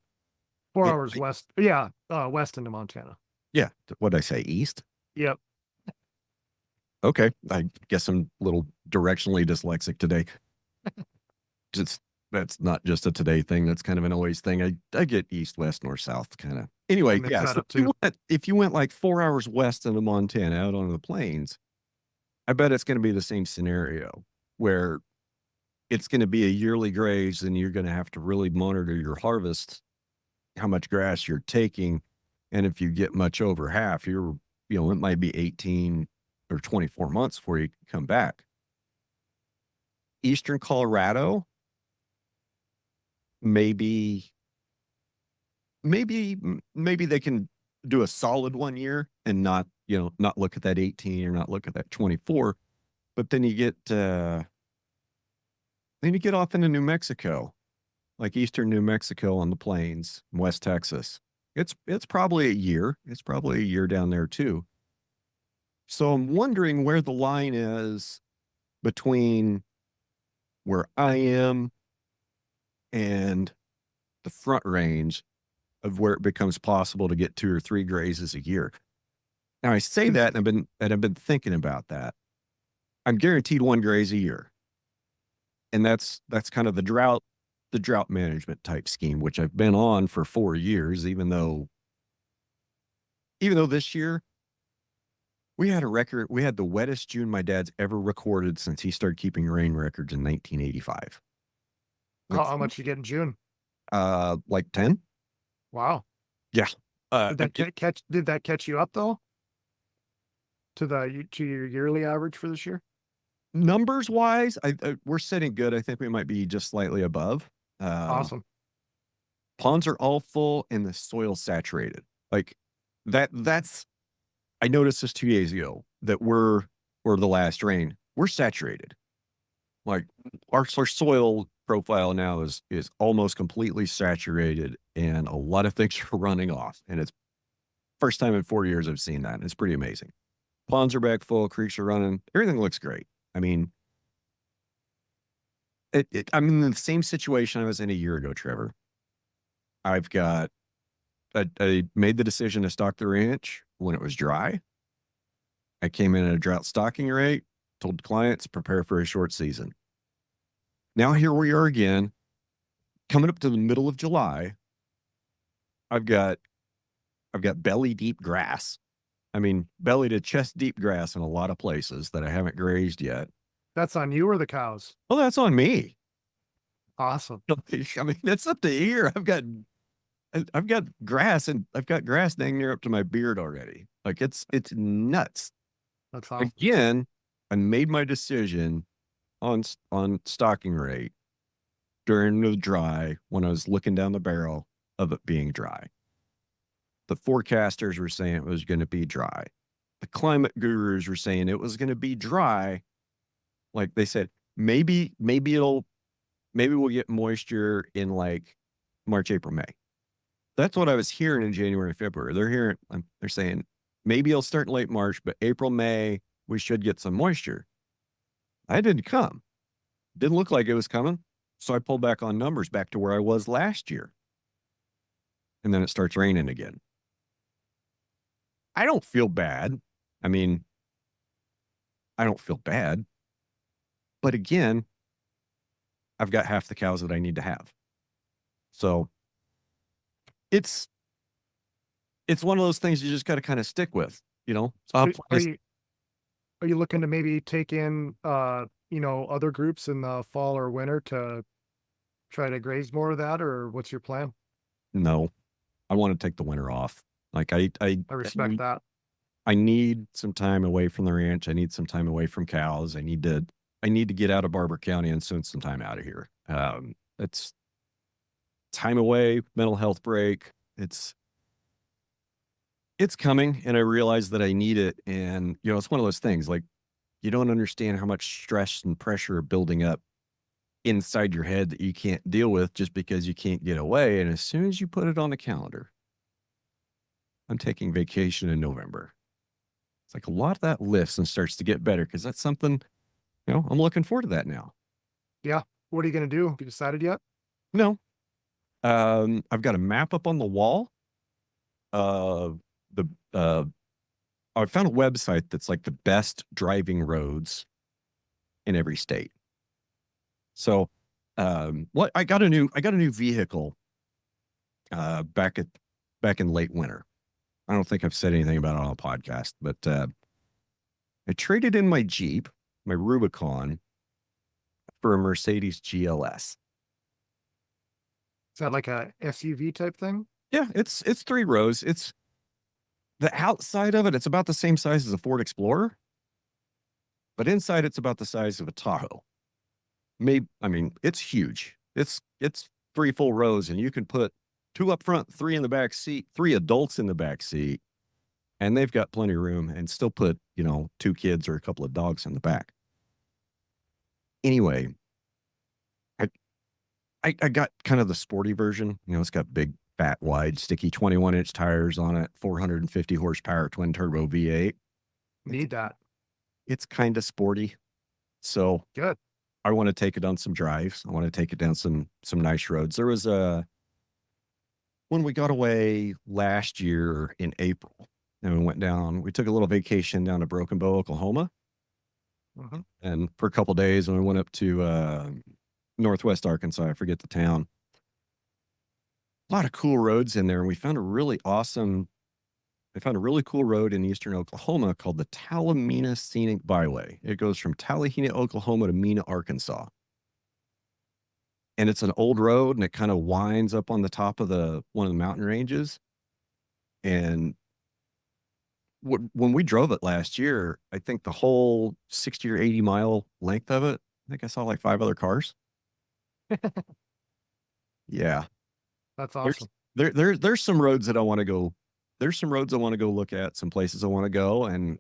4 It hours might, west, yeah, west into Montana. yeah. What'd I say? East? Yep. Okay. I guess I'm a little directionally dyslexic today. Just that's not just a today thing. That's kind of an always thing. I get east, west, north, south kind of. I Anyway, mix yeah. that So up too. if you went like 4 hours west into Montana out onto the plains, I bet it's going to be the same scenario where it's going to be a yearly graze and you're going to have to really monitor your harvest, how much grass you're taking. And if you get much over half, it might be 18 or 24 months before you can come back. Eastern Colorado, maybe, maybe they can do a solid 1 year and not look at that 18 or not look at that 24. But then you get off into New Mexico, like eastern New Mexico on the plains, West Texas. It's probably a year. It's probably a year down there too. So I'm wondering where the line is between where I am and the front range of where it becomes possible to get 2 or 3 grazes a year. Now I say that and I've been thinking about that. I'm guaranteed 1 graze a year. And that's kind of the drought management type scheme, which I've been on for 4 years, even though this year we had the wettest June my dad's ever recorded since he started keeping rain records in 1985. How much you get in June? Like 10. Wow. Yeah. Did that catch you up though to your yearly average for this year? Numbers wise, we're sitting good. I think we might be just slightly above. Um, Awesome. Ponds are all full and the soil saturated. Like that's I noticed this 2 days ago that we're the last rain. We're saturated. Like our soil profile now is almost completely saturated, and a lot of things are running off. And it's first time in 4 years I've seen that. And it's pretty amazing. Ponds are back full, creeks are running, everything looks great. I mean, I'm in the same situation I was in a year ago, Trevor. I've got I made the decision to stock the ranch when it was dry. I came in at a drought stocking rate, told clients prepare for a short season. Now here we are again, coming up to the middle of July. I've got belly deep grass. I mean, belly to chest deep grass in a lot of places that I haven't grazed yet. That's on you or the cows? Well, that's on me. Awesome. I mean, that's up to here. I've got grass, and I've got grass dang near up to my beard already. Like it's nuts. That's awesome. Again, I made my decision on stocking rate during the dry when I was looking down the barrel of it being dry. The forecasters were saying it was going to be dry. The climate gurus were saying it was going to be dry. Like they said, maybe we'll get moisture in like March, April, May. That's what I was hearing in January and February. They're saying maybe it'll start in late March, but April, May, we should get some moisture. I didn't come. Didn't look like it was coming. So I pulled back on numbers back to where I was last year. And then it starts raining again. I don't feel bad. I mean, I don't feel bad. But again, I've got half the cows that I need to have. So it's one of those things you just got to kind of stick with, you know? So Are you looking to maybe take in, other groups in the fall or winter to try to graze more of that, or what's your plan? no, I want to take the winter off. Like I respect that. I need some time away from the ranch. I need some time away from cows. I need to get out of Barber County and spend some time out of here. It's time away, mental health break. It's coming, and I realize that I need it. And it's one of those things like you don't understand how much stress and pressure are building up inside your head that you can't deal with just because you can't get away. And as soon as you put it on the calendar, I'm taking vacation in November. It's like a lot of that lifts and starts to get better because that's something, I'm looking forward to that now. Yeah. What are you going to do? Have you decided yet? No, I've got a map up on the wall. The I found a website that's like the best driving roads in every state. So, what I got a new vehicle back in late winter. I don't think I've said anything about it on a podcast, but I traded in my Jeep, my Rubicon, for a Mercedes GLS. Is that like a SUV type thing? Yeah, it's 3 rows. It's the outside of it. It's about the same size as a Ford Explorer, but inside it's about the size of a Tahoe. It's huge. It's 3 full rows, and you can put 2 up front, 3 in the back seat, 3 adults in the back seat, and they've got plenty of room, and still put 2 kids or a couple of dogs in the back. Anyway, I got kind of the sporty version. It's got big, fat, wide, sticky 21-inch tires on it, 450 horsepower twin turbo V8. Need that. It's kind of sporty. So Good. I want to take it on some drives. I want to take it down some nice roads. There was when we got away last year in April, and we took a little vacation down to Broken Bow, Oklahoma. Mm-hmm. And for a couple of days, and we went up to Northwest Arkansas, I forget the town. A lot of cool roads in there, and we found a really cool road in eastern Oklahoma called the Tallahassee Scenic Byway. It goes from Tallahassee, Oklahoma to Mena, Arkansas. And it's an old road, and it kind of winds up on the top of one of the mountain ranges. And when we drove it last year, I think the whole 60 or 80 mile length of it, I think I saw like 5 other cars. Yeah. That's awesome. There's some roads that I want to go there's some roads I want to go look at, some places I want to go. And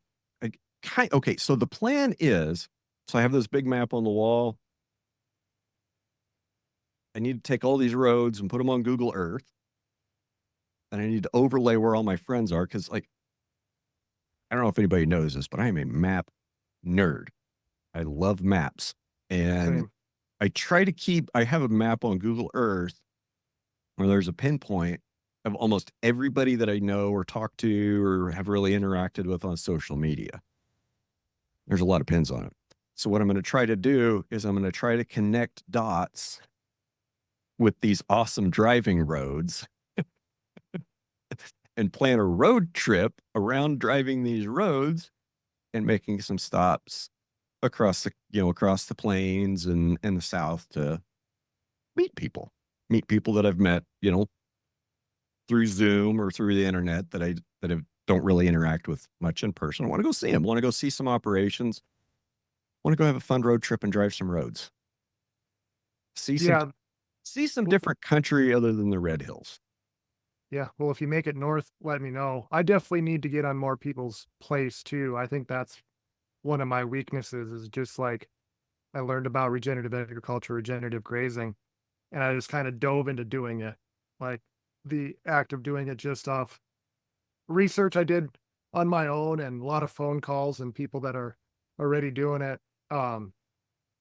okay, so the plan is, so I have this big map on the wall. I need to take all these roads and put them on Google Earth. And I need to overlay where all my friends are. Cause like, I don't know if anybody knows this, but I am a map nerd. I love maps. And Same. I have a map on Google Earth where there's a pinpoint of almost everybody that I know or talk to or have really interacted with on social media. There's a lot of pins on it. So what I'm going to try to do is I'm going to try to connect dots with these awesome driving roads and plan a road trip around driving these roads and making some stops across the plains and the South to meet people that I've met, through Zoom or through the internet that don't really interact with much in person. I want to go see them. I want to go see some operations. I want to go have a fun road trip and drive some roads. See some Yeah. see some w- different country other than the Red Hills. Yeah. Well, if you make it north, let me know. I definitely need to get on more people's place too. I think that's one of my weaknesses is just like I learned about regenerative agriculture, regenerative grazing, and I just kind of dove into doing it. Like the act of doing it just off research I did on my own and a lot of phone calls and people that are already doing it. Um,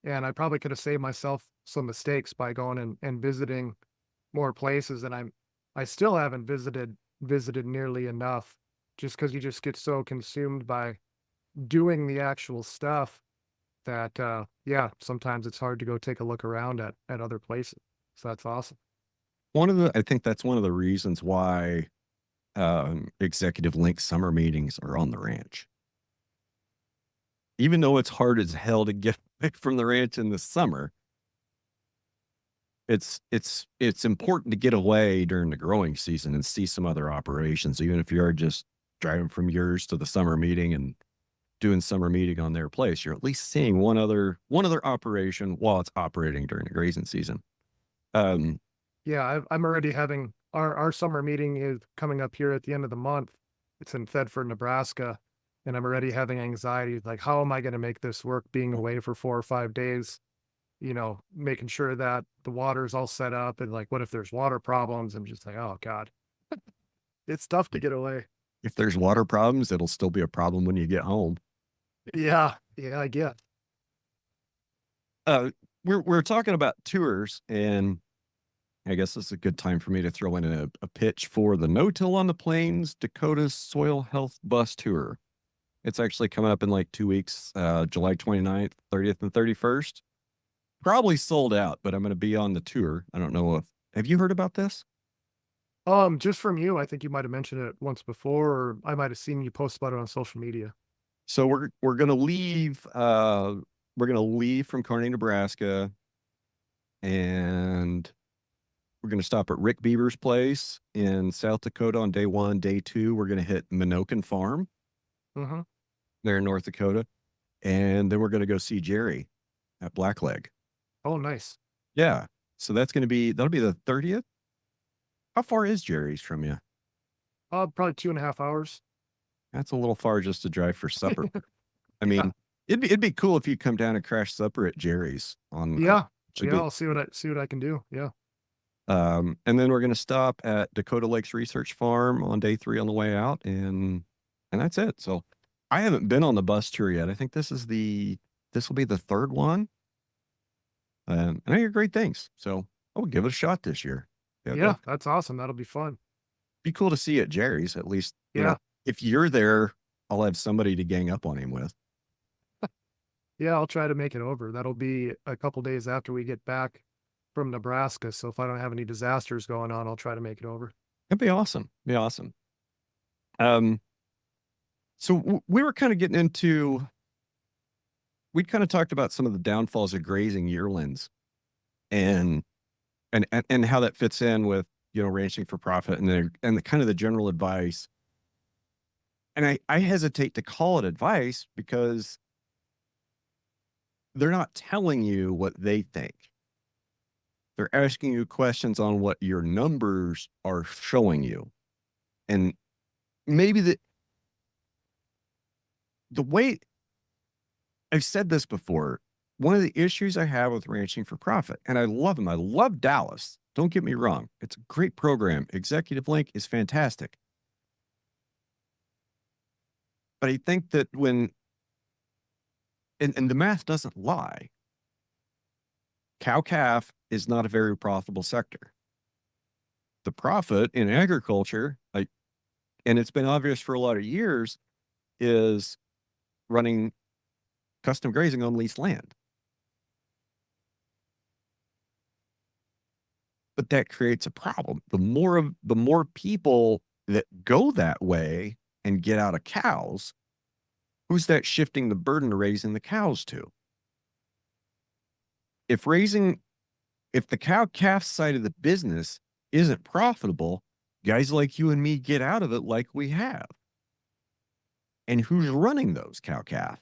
and I probably could have saved myself some mistakes by going and visiting more places. And I still haven't visited nearly enough just because you just get so consumed by doing the actual stuff that yeah, sometimes it's hard to go take a look around at other places. So that's awesome. I think that's one of the reasons why executive link summer meetings are on the ranch. Even though it's hard as hell to get away from the ranch in the summer, it's important to get away during the growing season and see some other operations, even if you're just driving from yours to the summer meeting and doing summer meeting on their place. You're at least seeing one other operation while it's operating during the grazing season. Um, Yeah, I'm already having our summer meeting is coming up here at the end of the month. It's in Thedford, Nebraska, and I'm already having anxiety. Like, how am I going to make this work? Being away for 4 or 5 days, making sure that the water's all set up, and like, what if there's water problems? I'm just like, oh god, it's tough to get away. if there's water problems, it'll still be a problem when you get home. Yeah, yeah, I get. Uh, we're talking about tours, and I guess this is a good time for me to throw in a pitch for the No Till on the Plains Dakota Soil Health Bus Tour. It's actually coming up in like 2 weeks, July 29th, 30th, and 31st. Probably sold out, but I'm going to be on the tour. I don't know have you heard about this? Just from you, I think you might have mentioned it once before, or I might have seen you post about it on social media. So we're going to leave, from Kearney, Nebraska, and we're going to stop at Rick Beaver's place in South Dakota on day 1. Day 2, we're going to hit Minokan Farm Mm-hmm. there in North Dakota. And then we're going to go see Jerry at Blackleg. Oh, nice. Yeah. So that'll be the 30th. How far is Jerry's from you? Probably 2.5 hours. That's a little far just to drive for supper. I Yeah. mean, it'd be cool if you come down and crash supper at Jerry's on, Yeah. should Yeah, be, I'll see what I can do. Yeah. and then we're going to stop at Dakota Lakes Research Farm on day 3 on the way out. And that's it. So I haven't been on the bus tour yet. I think this will be the third one. And I hear great things. So I will give it a shot this year. Yeah. Yeah, that's awesome. That'll be fun. Be cool to see at Jerry's, at least, Yeah. if you're there, I'll have somebody to gang up on him with. Yeah, I'll try to make it over. That'll be a couple days after we get back from Nebraska. So if I don't have any disasters going on, I'll try to make it over. It'd be awesome. Be awesome. Um, so we were kind of getting into, we kind of talked about some of the downfalls of grazing yearlings and, and how that fits in with, ranching for profit and the kind of the general advice. And I hesitate to call it advice because they're not telling you what they think. They're asking you questions on what your numbers are showing you. And maybe the way I've said this before, one of the issues I have with ranching for profit, and I love them. I love Dallas. Don't get me wrong. It's a great program. Executive Link is fantastic. But I think that and the math doesn't lie, cow calf is not a very profitable sector. The profit in agriculture, and it's been obvious for a lot of years, is running custom grazing on leased land. But that creates a problem. The more people that go that way and get out of cows, who's that shifting the burden of raising the cows to? If the cow calf side of the business isn't profitable, guys like you and me get out of it like we have. And who's running those cow calf?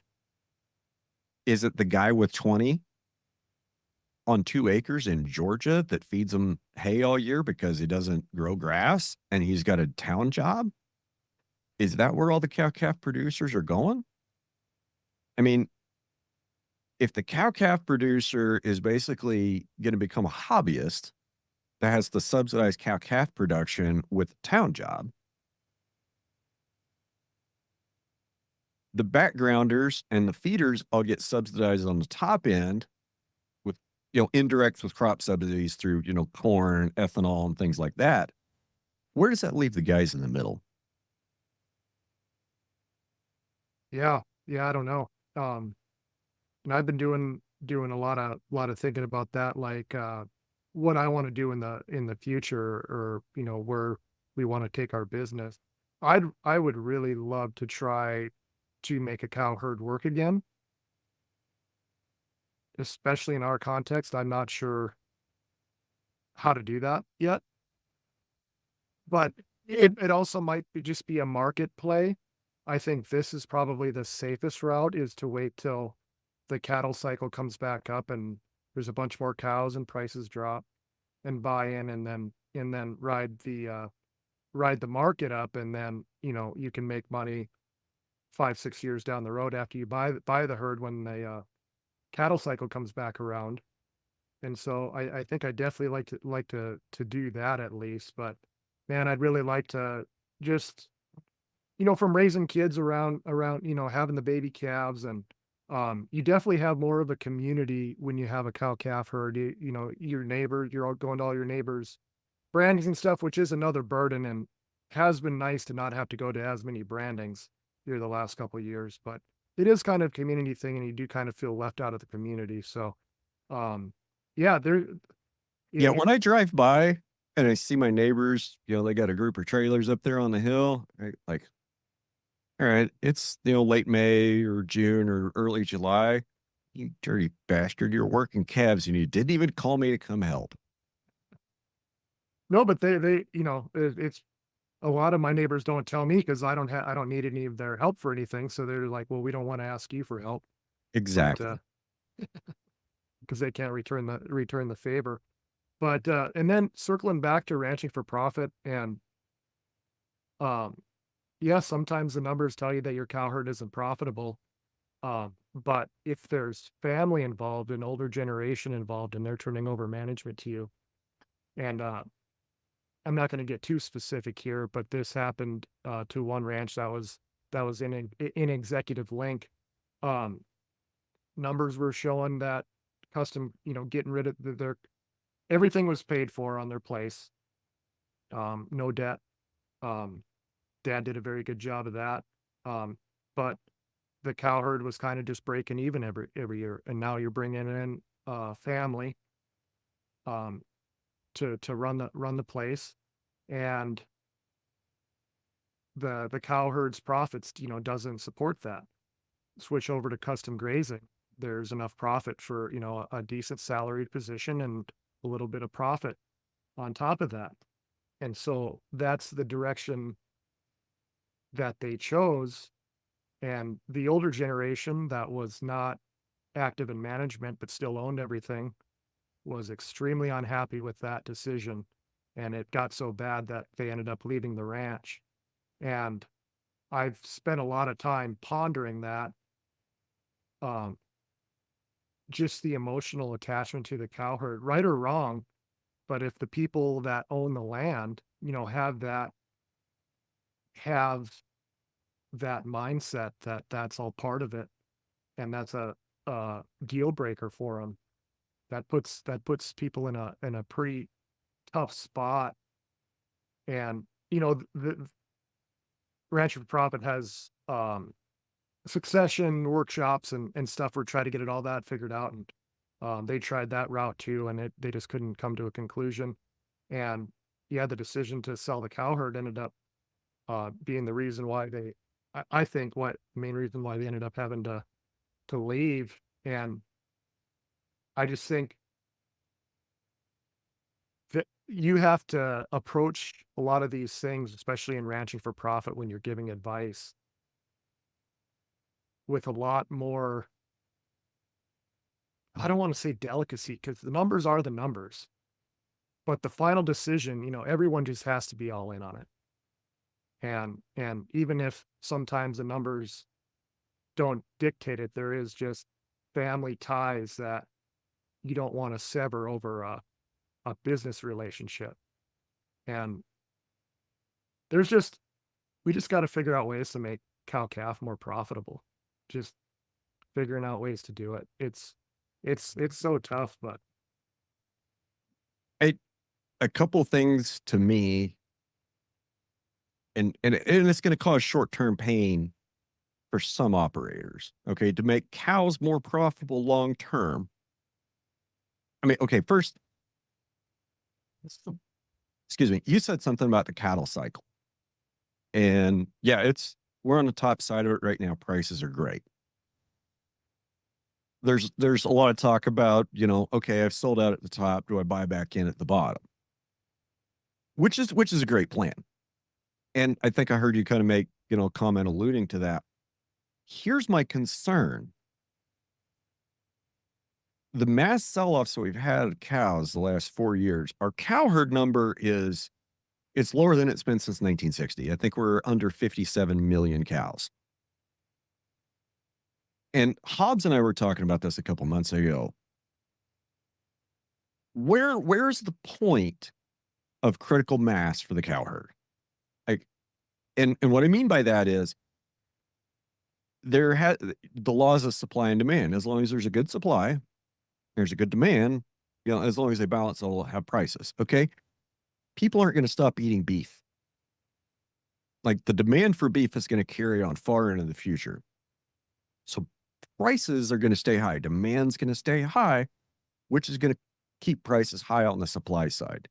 Is it the guy with 20 on 2 acres in Georgia that feeds them hay all year because he doesn't grow grass and he's got a town job? Is that where all the cow calf producers are going? I mean, if the cow calf producer is basically going to become a hobbyist that has to subsidize cow calf production with a town job, the backgrounders and the feeders all get subsidized on the top end with, indirects with crop subsidies through, corn, ethanol, and things like that. Where does that leave the guys in the middle? Yeah, yeah, I don't know. And I've been doing a lot of thinking about that, like what I want to do in the future, or where we want to take our business. I would really love to try to make a cow herd work again, especially in our context. I'm not sure how to do that yet, but it also might just be a market play. I think this is probably the safest route, is to wait till the cattle cycle comes back up and there's a bunch more cows and prices drop, and buy in, and then ride the market up, and then you can make money 5-6 years down the road after you buy the herd, when the cattle cycle comes back around. And so I think I definitely like to do that at least. But man, I'd really like to just, from raising kids around, having the baby calves, and you definitely have more of a community when you have a cow calf herd. Your neighbor, you're all going to all your neighbors brandings and stuff, which is another burden, and has been nice to not have to go to as many brandings here the last couple of years. But it is kind of a community thing, and you do kind of feel left out of the community. So um yeah, there Yeah, it, when I drive by and I see my neighbors, they got a group of trailers up there on the hill, right? Like, all right, it's, late May or June or early July. You dirty bastard, you're working calves and you didn't even call me to come help. no, but it's a lot of my neighbors don't tell me, because I don't need any of their help for anything. So they're like, well, we don't want to ask you for help. But Exactly. because they can't return the favor. But and then circling back to ranching for profit, and um yeah, sometimes the numbers tell you that your cow herd isn't profitable. But if there's family involved, an older generation involved, and they're turning over management to you, and I'm not going to get too specific here, but this happened to one ranch that was in executive link. Um, Numbers were showing that custom, getting rid of their everything was paid for on their place. No debt. Um, Dad did a very good job of that. But the cow herd was kind of just breaking even every year, and now you're bringing in family um, to run the place, and the cow herd's profits, doesn't support that. Switch over to custom grazing. There's enough profit for a decent salaried position, and a little bit of profit on top of that. And so that's the direction that they chose. And the older generation that was not active in management but still owned everything was extremely unhappy with that decision. And it got so bad that they ended up leaving the ranch. And I've spent a lot of time pondering that, um, just the emotional attachment to the cow herd, right or wrong. But if the people that own the land, have that mindset that that's all part of it, and that's a deal breaker for them, that puts people in a pretty tough spot. And the Rancher for Profit has succession workshops and stuff. We're trying to get it all that figured out, and they tried that route too, and they just couldn't come to a conclusion. And yeah, the decision to sell the cow herd ended up being the reason why I think what main reason why they ended up having to leave. And I just think that you have to approach a lot of these things, especially in ranching for profit, when you're giving advice, with a lot more, I don't want to say delicacy, because the numbers are the numbers, but the final decision, everyone just has to be all in on it. And even if sometimes the numbers don't dictate it, there is just family ties that you don't want to sever over a business relationship. And there's just we just got to figure out ways to make cow calf more profitable. Just figuring out ways to do it. It's so tough, but I, a couple things to me, and it's going to cause short-term pain for some operators. Okay, to make cows more profitable long term. I mean, okay, first, excuse me, you said something about the cattle cycle, and yeah, we're on the top side of it right now. Prices are great. There's a lot of talk about, okay, I've sold out at the top. Do I buy back in at the bottom? Which is a great plan. And I think I heard you kind of make, a comment alluding to that. Here's my concern. The mass sell-offs that we've had of cows the last 4 years, our cow herd number it's lower than it's been since 1960. I think we're under 57 million cows. And Hobbs and I were talking about this a couple months ago. Where's the point of critical mass for the cow herd? Like, and what I mean by that is the laws of supply and demand. As long as there's a good supply, there's a good demand. As long as they balance, they'll have prices. Okay, people aren't going to stop eating beef. Like, the demand for beef is going to carry on far into the future. So prices are going to stay high. Demand's going to stay high, which is going to keep prices high on the supply side.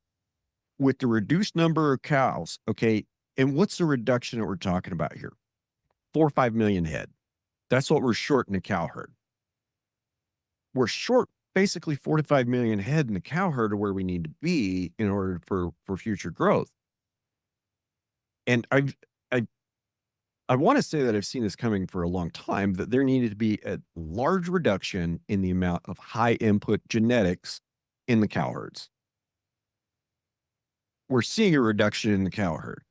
With the reduced number of cows, okay, and what's the reduction that we're talking about here? 4 or 5 million head. That's what we're short in the cow herd. We're short basically 4 to 5 million head in the cow herd of where we need to be in order for future growth. And I want to say that I've seen this coming for a long time, that there needed to be a large reduction in the amount of high input genetics in the cow herds. We're seeing a reduction in the cow herd.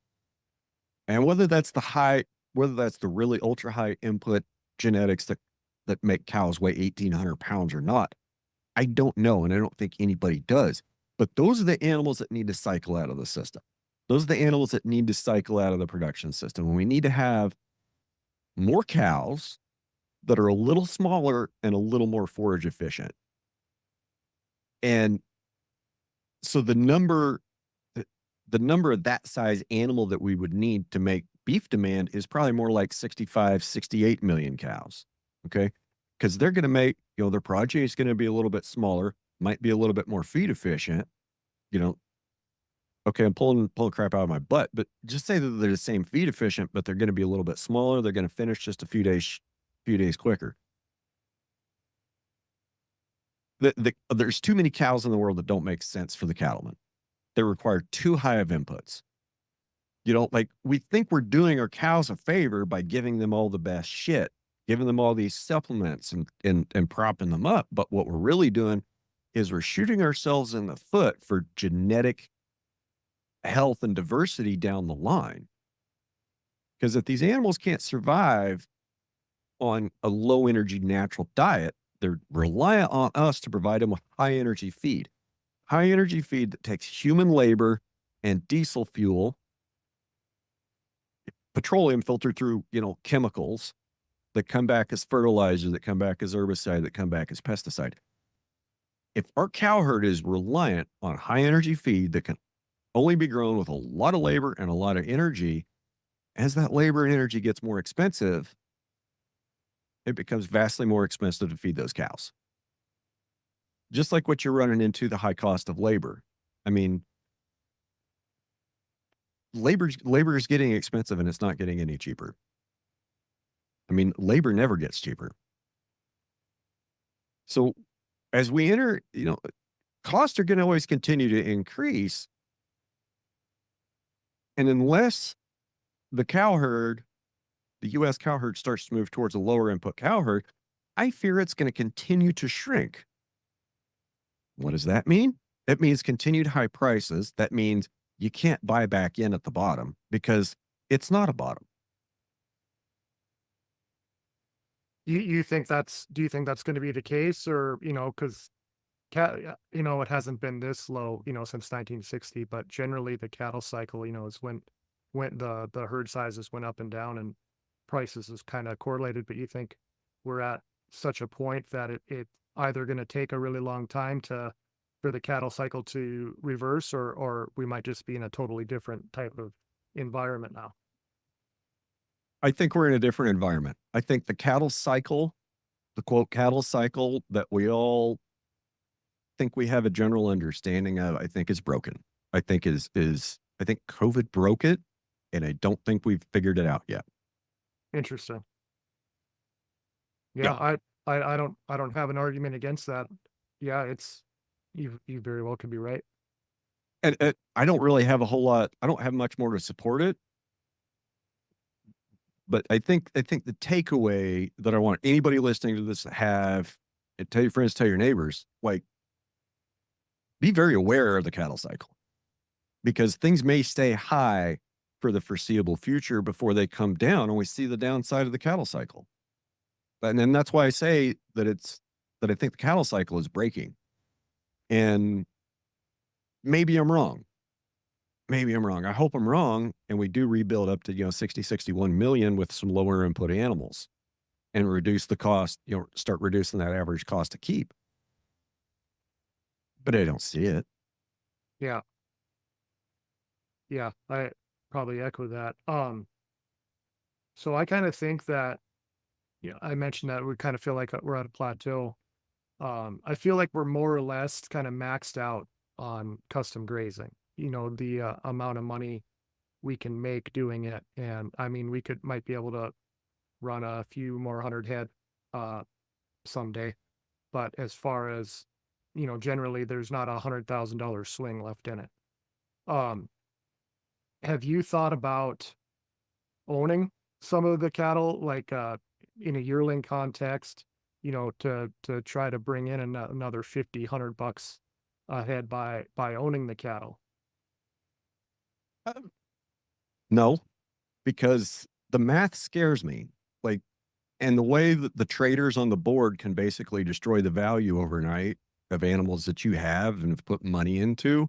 And whether that's the really ultra high input genetics that make cows weigh 1,800 pounds or not, I don't know. And I don't think anybody does. But those are the animals that need to cycle out of the system. Those are the animals that need to cycle out of the production system. And we need to have more cows that are a little smaller and a little more forage efficient. And so the number of that size animal that we would need to make beef demand is probably more like 65, 68 million cows. Okay. Because they're going to make, their progeny is going to be a little bit smaller, might be a little bit more feed efficient. Okay, I'm pulling crap out of my butt, but just say that they're the same feed efficient, but they're going to be a little bit smaller. They're going to finish just a few days quicker. There's too many cows in the world that don't make sense for the cattlemen. They require too high of inputs. Like, we think we're doing our cows a favor by giving them all the best shit, giving them all these supplements and propping them up. But what we're really doing is we're shooting ourselves in the foot for genetic health and diversity down the line. Because if these animals can't survive on a low energy natural diet, they're reliant on us to provide them with high energy feed. High energy feed that takes human labor and diesel fuel, petroleum filtered through, chemicals that come back as fertilizer, that come back as herbicide, that come back as pesticide. If our cow herd is reliant on high energy feed that can only be grown with a lot of labor and a lot of energy, as that labor and energy gets more expensive, it becomes vastly more expensive to feed those cows. Just like what you're running into the high cost of labor. I mean, labor is getting expensive and it's not getting any cheaper. I mean, labor never gets cheaper. So as we enter, costs are going to always continue to increase. And unless the cow herd, the US cow herd starts to move towards a lower input cow herd, I fear it's going to continue to shrink. What does that mean? It means continued high prices. That means you can't buy back in at the bottom because it's not a bottom. You think that's do you think that's going to be the case, or because it hasn't been this low since 1960, but generally the cattle cycle is when the herd sizes went up and down and prices is kind of correlated. But you think we're at such a point that it either going to take a really long time for the cattle cycle to reverse, or we might just be in a totally different type of environment now. I think we're in a different environment. I think the cattle cycle, the quote cattle cycle that we all think we have a general understanding of, I think is broken. I think I think COVID broke it, and I don't think we've figured it out yet. Interesting. Yeah. Yeah, I don't have an argument against that. Yeah, it's you very well could be right. And I don't really have a whole lot. I don't have much more to support it. But I think the takeaway that I want anybody listening to this to have, and tell your friends, tell your neighbors, like, be very aware of the cattle cycle because things may stay high for the foreseeable future before they come down and we see the downside of the cattle cycle. And then that's why I say that I think the cattle cycle is breaking. And maybe I'm wrong. Maybe I'm wrong. I hope I'm wrong. And we do rebuild up to, 60, 61 million with some lower input animals and reduce the cost, start reducing that average cost to keep. But I don't see it. Yeah, yeah, I probably echo that. So I kind of think that, I mentioned that we kind of feel like we're at a plateau. I feel like we're more or less kind of maxed out on custom grazing. The amount of money we can make doing it, and I mean, we might be able to run a few more hundred head uh, someday. But as far as generally, there's not $100,000 swing left in it. Um, have you thought about owning some of the cattle, like, in a yearling context, to try to bring in another 50, $100 a head by owning the cattle? Um, No, because the math scares me. Like, and the way that the traders on the board can basically destroy the value overnight of animals that you have and have put money into.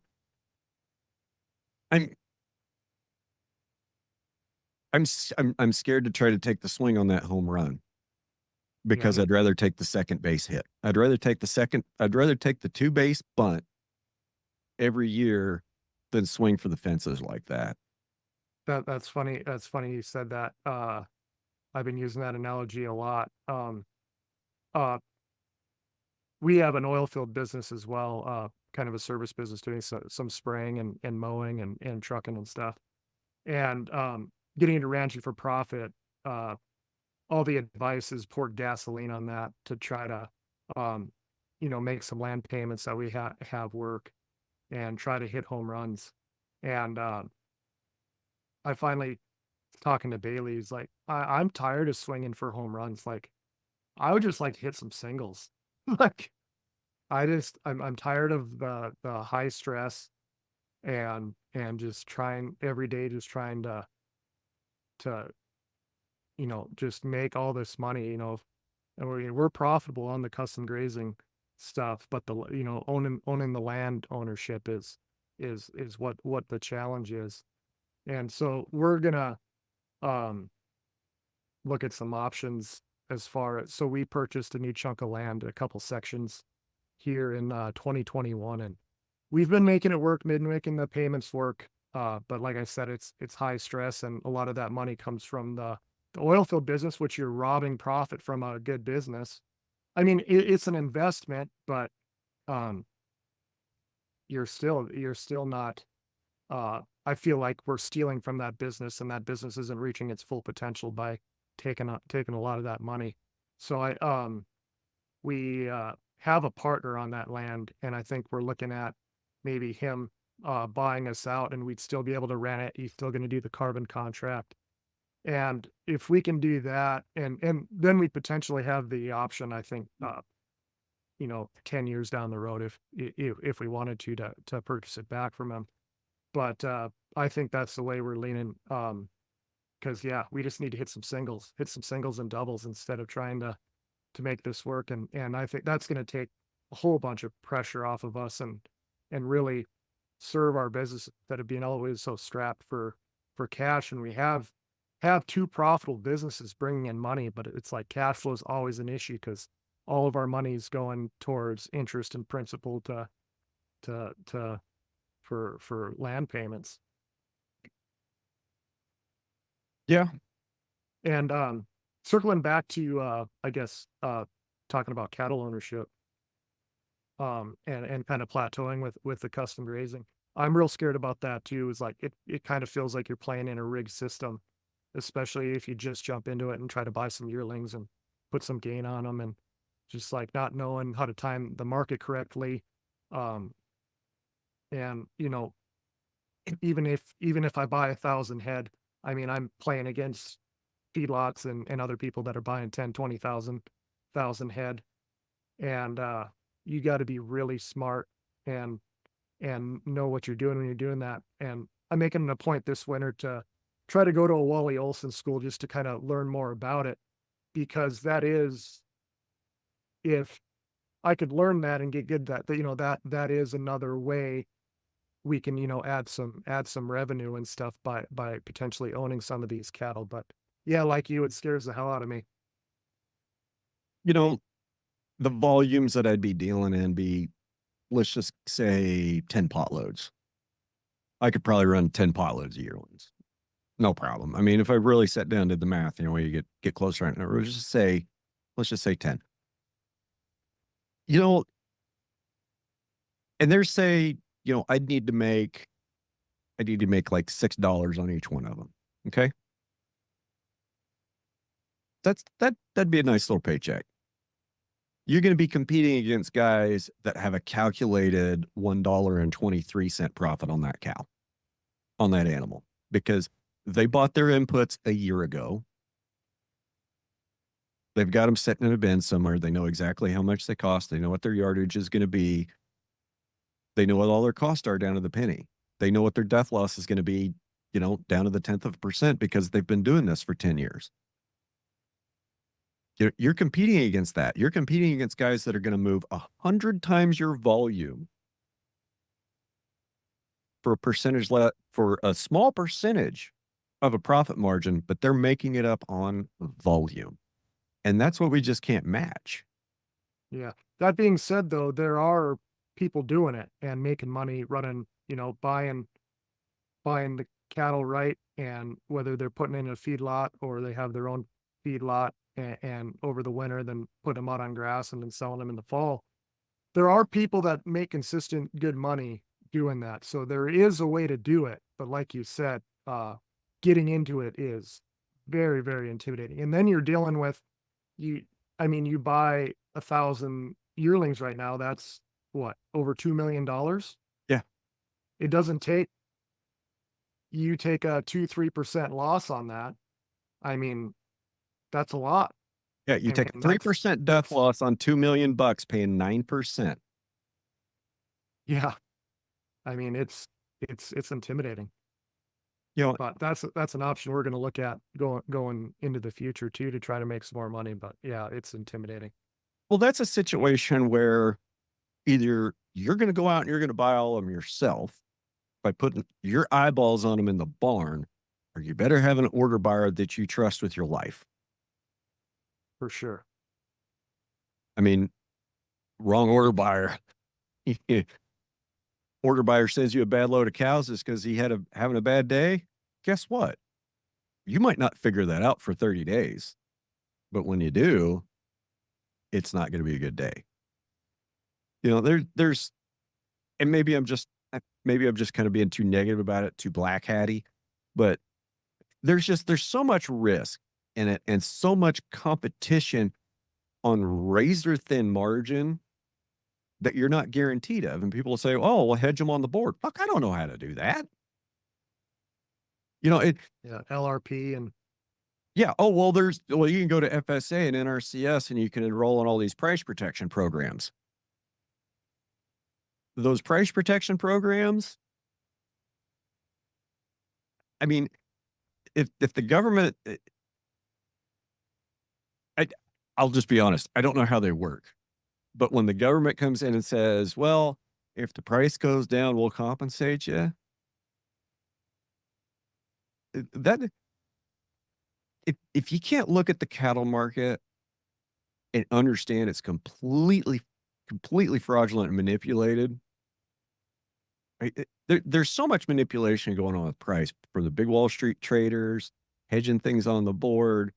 I'm I'm scared to try to take the swing on that home run Yeah, because I'd rather take the second base hit. I'd rather take the two base bunt every year than swing for the fences like that. that's funny. That's funny you said that. I've been using that analogy a lot. Uh, we have an oil field business as well, kind of a service business doing some spraying and mowing and trucking and stuff. And getting into ranching for profit, uh, all the advice is pour gasoline on that to try to, um, make some land payments that we have work and try to hit home runs. And I finally talking to Bailey, he's like, I'm tired of swinging for home runs. Like, I would just like to hit some singles. Like, I'm tired of the high stress and just trying every day, just trying to just make all this money, and we're profitable on the custom grazing stuff, but owning the land ownership is what the challenge is. And so we're gonna um look at some options as far as, so we purchased a new chunk of land, a couple sections here in 2021, and we've been making it work, been making the payments work. But like I said, it's high stress, and a lot of that money comes from the oil field business, which you're robbing profit from a good business. I mean, it's an investment, but um, you're still not. I feel like we're stealing from that business, and that business isn't reaching its full potential by taking a lot of that money. So we have a partner on that land, and I think we're looking at maybe him buying us out, and we'd still be able to rent it. He's still going to do the carbon contract, and if we can do that, and then we potentially have the option, I think, 10 years down the road, if we wanted to purchase it back from him. But I think that's the way we're leaning. Because yeah, we just need to hit some singles and doubles instead of trying to make this work. And I think that's going to take a whole bunch of pressure off of us, and really serve our business instead of being always so strapped for cash. And we have two profitable businesses bringing in money, but it's like cash flow is always an issue because all of our money is going towards interest and principal to for land payments. Yeah. And circling back to I guess talking about cattle ownership, and kind of plateauing with the custom grazing. I'm real scared about that too. Is like it kind of feels like you're playing in a rigged system, especially if you just jump into it and try to buy some yearlings and put some gain on them, and just like not knowing how to time the market correctly. Um, and even if I buy 1,000 head, I mean, I'm playing against feedlots and other people that are buying 10, 20,000 head. And you got to be really smart and know what you're doing when you're doing that. And I'm making it a point this winter to try to go to a Wally Olson school just to kind of learn more about it, because that is, if I could learn that and get good at that, that is another way we can, add some revenue and stuff by potentially owning some of these cattle. But yeah, like you, it scares the hell out of me. You know, the volumes that I'd be dealing in be, let's just say 10 pot loads. I could probably run 10 pot loads of yearlings. No problem. I mean, if I really sat down and did the math, you get closer right now. Let's just say 10. And there's say, I'd need to make like $6 on each one of them. Okay. That'd be a nice little paycheck. You're going to be competing against guys that have a calculated $1.23 profit on that cow, on that animal, because they bought their inputs a year ago. They've got them sitting in a bin somewhere. They know exactly how much they cost. They know what their yardage is going to be. They know what all their costs are down to the penny. They know what their death loss is going to be, down to the 10th of a percent, because they've been doing this for 10 years. You're competing against that. You're competing against guys that are going to move 100 times your volume for for a small percentage of a profit margin, but they're making it up on volume. And that's what we just can't match. Yeah. That being said, though, there are people doing it and making money running, buying the cattle right, and whether they're putting in a feedlot or they have their own feedlot, and over the winter then put them out on grass and then selling them in the fall. There are people that make consistent good money doing that. So there is a way to do it. But like you said, getting into it is very, very intimidating. And then you're dealing with you. I mean, you buy 1,000 yearlings right now. That's what, over $2 million. Yeah. It doesn't take you take a 2-3% loss on that. I mean, that's a lot. Yeah, you take a And 3% death loss on $2 million, paying 9%. Yeah. I mean, it's intimidating. You know, But that's an option we're going to look at going into the future too to try to make some more money. But yeah, it's intimidating. well, that's a situation where either you're going to go out and you're going to buy all of them yourself by putting your eyeballs on them in the barn, or you better have an order buyer that you trust with your life. For sure. I mean, wrong order buyer. Order buyer sends you a bad load of cows is because he had having a bad day. Guess what? You might not figure that out for 30 days, but when you do, it's not going to be a good day. You know, there's, and maybe I'm just kind of being too negative about it, too black hatty, but there's so much risk in it and so much competition on razor thin margin that you're not guaranteed of. And people will say, oh, well, hedge them on the board. Fuck, I don't know how to do that. You know, Yeah. LRP and yeah. Oh, well, you can go to FSA and NRCS and you can enroll in all these price protection programs. Those price protection programs, I mean, if the government, I, I'll just be honest, I don't know how they work. But when the government comes in and says, well, if the price goes down, we'll compensate you. That if you can't look at the cattle market and understand it's completely fraudulent and manipulated, right? There's so much manipulation going on with price from the big Wall Street traders, hedging things on the board.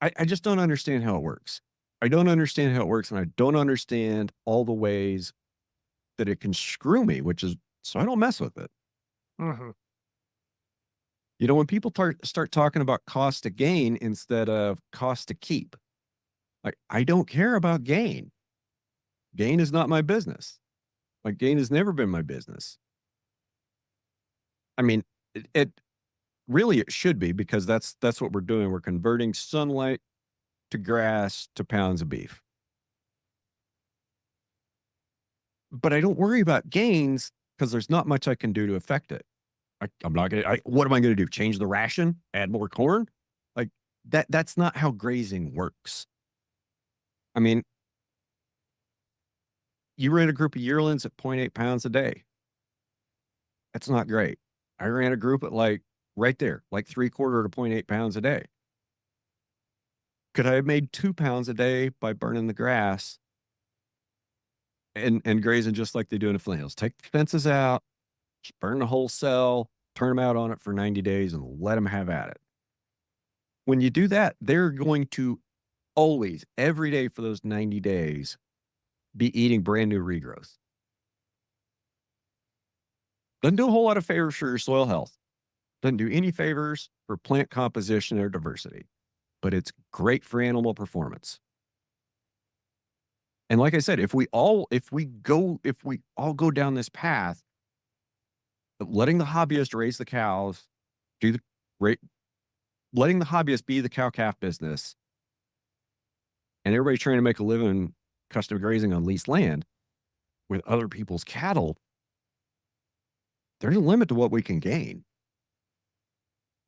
I just don't understand how it works. I don't understand how it works, and I don't understand all the ways that it can screw me, which is so I don't mess with it. mhm. You know, when people start talking about cost to gain instead of cost to keep, like I don't care about gain. Gain is not my business. Like gain has never been my business. I mean, it really it should be because that's what we're doing. We're converting sunlight to grass to pounds of beef. But I don't worry about gains because there's not much I can do to affect it. I'm not gonna. What am I going to do? Change the ration? Add more corn? Like that's not how grazing works. I mean, you ran a group of yearlings at 0.8 pounds a day. That's not great. I ran a group at like right there, like 3/4 to 0.8 pounds a day. Could I have made 2 pounds a day by burning the grass and grazing just like they do in the Flint Hills? Take the fences out, just burn the whole cell, turn them out on it for 90 days and let them have at it. When you do that, they're going to always, every day for those 90 days, be eating brand new regrowth. Doesn't do a whole lot of favors for your soil health. Doesn't do any favors for plant composition or diversity, but it's great for animal performance. And like I said, if we all go down this path of letting the hobbyist raise the cows, do the rate, letting the hobbyist be the cow calf business, and everybody trying to make a living custom grazing on leased land with other people's cattle, there's a limit to what we can gain.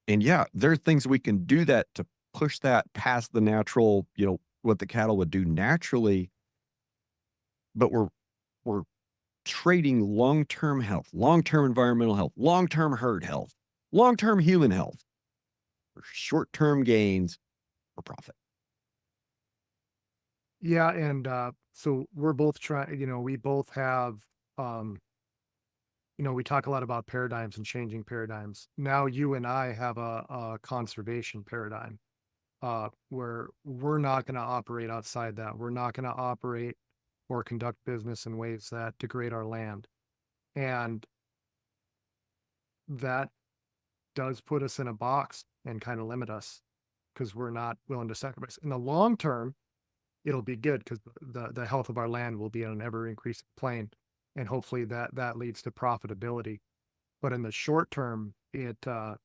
And yeah, there are things we can do that to push that past the natural, you know, what the cattle would do naturally, but we're trading long-term health, long-term environmental health, long-term herd health, long-term human health for short-term gains for profit. Yeah, and so we're both trying. We both have. Um, we talk a lot about paradigms and changing paradigms. Now you and I have a conservation paradigm where we're not going to operate outside that. We're not going to operate or conduct business in ways that degrade our land. And that does put us in a box and kind of limit us because we're not willing to sacrifice. In the long term, it'll be good because the health of our land will be on an ever increasing plane. And hopefully that leads to profitability. But in the short term, there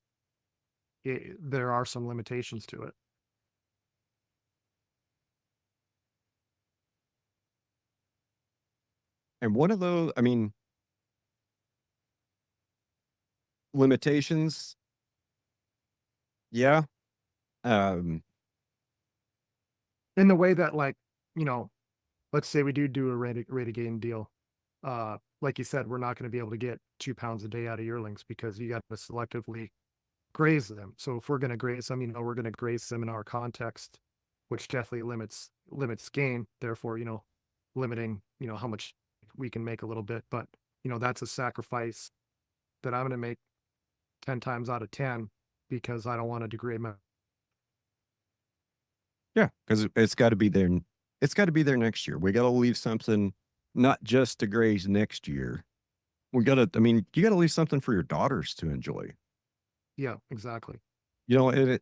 are some limitations to it. And one of those, I mean, limitations. Yeah. Um, In the way that, like, you know, let's say we do a rate of gain deal. Like you said, we're not going to be able to get 2 pounds a day out of yearlings because you got to selectively graze them. So if we're going to graze them, we're going to graze them in our context, which definitely limits gain. Therefore, limiting, how much we can make a little bit. But that's a sacrifice that I'm going to make 10 times out of 10 because I don't want to degrade my. yeah, because it's got to be there. It's got to be there next year. We got to leave something, not just to graze next year. We got to. I mean, you got to leave something for your daughters to enjoy. Yeah, exactly. You know,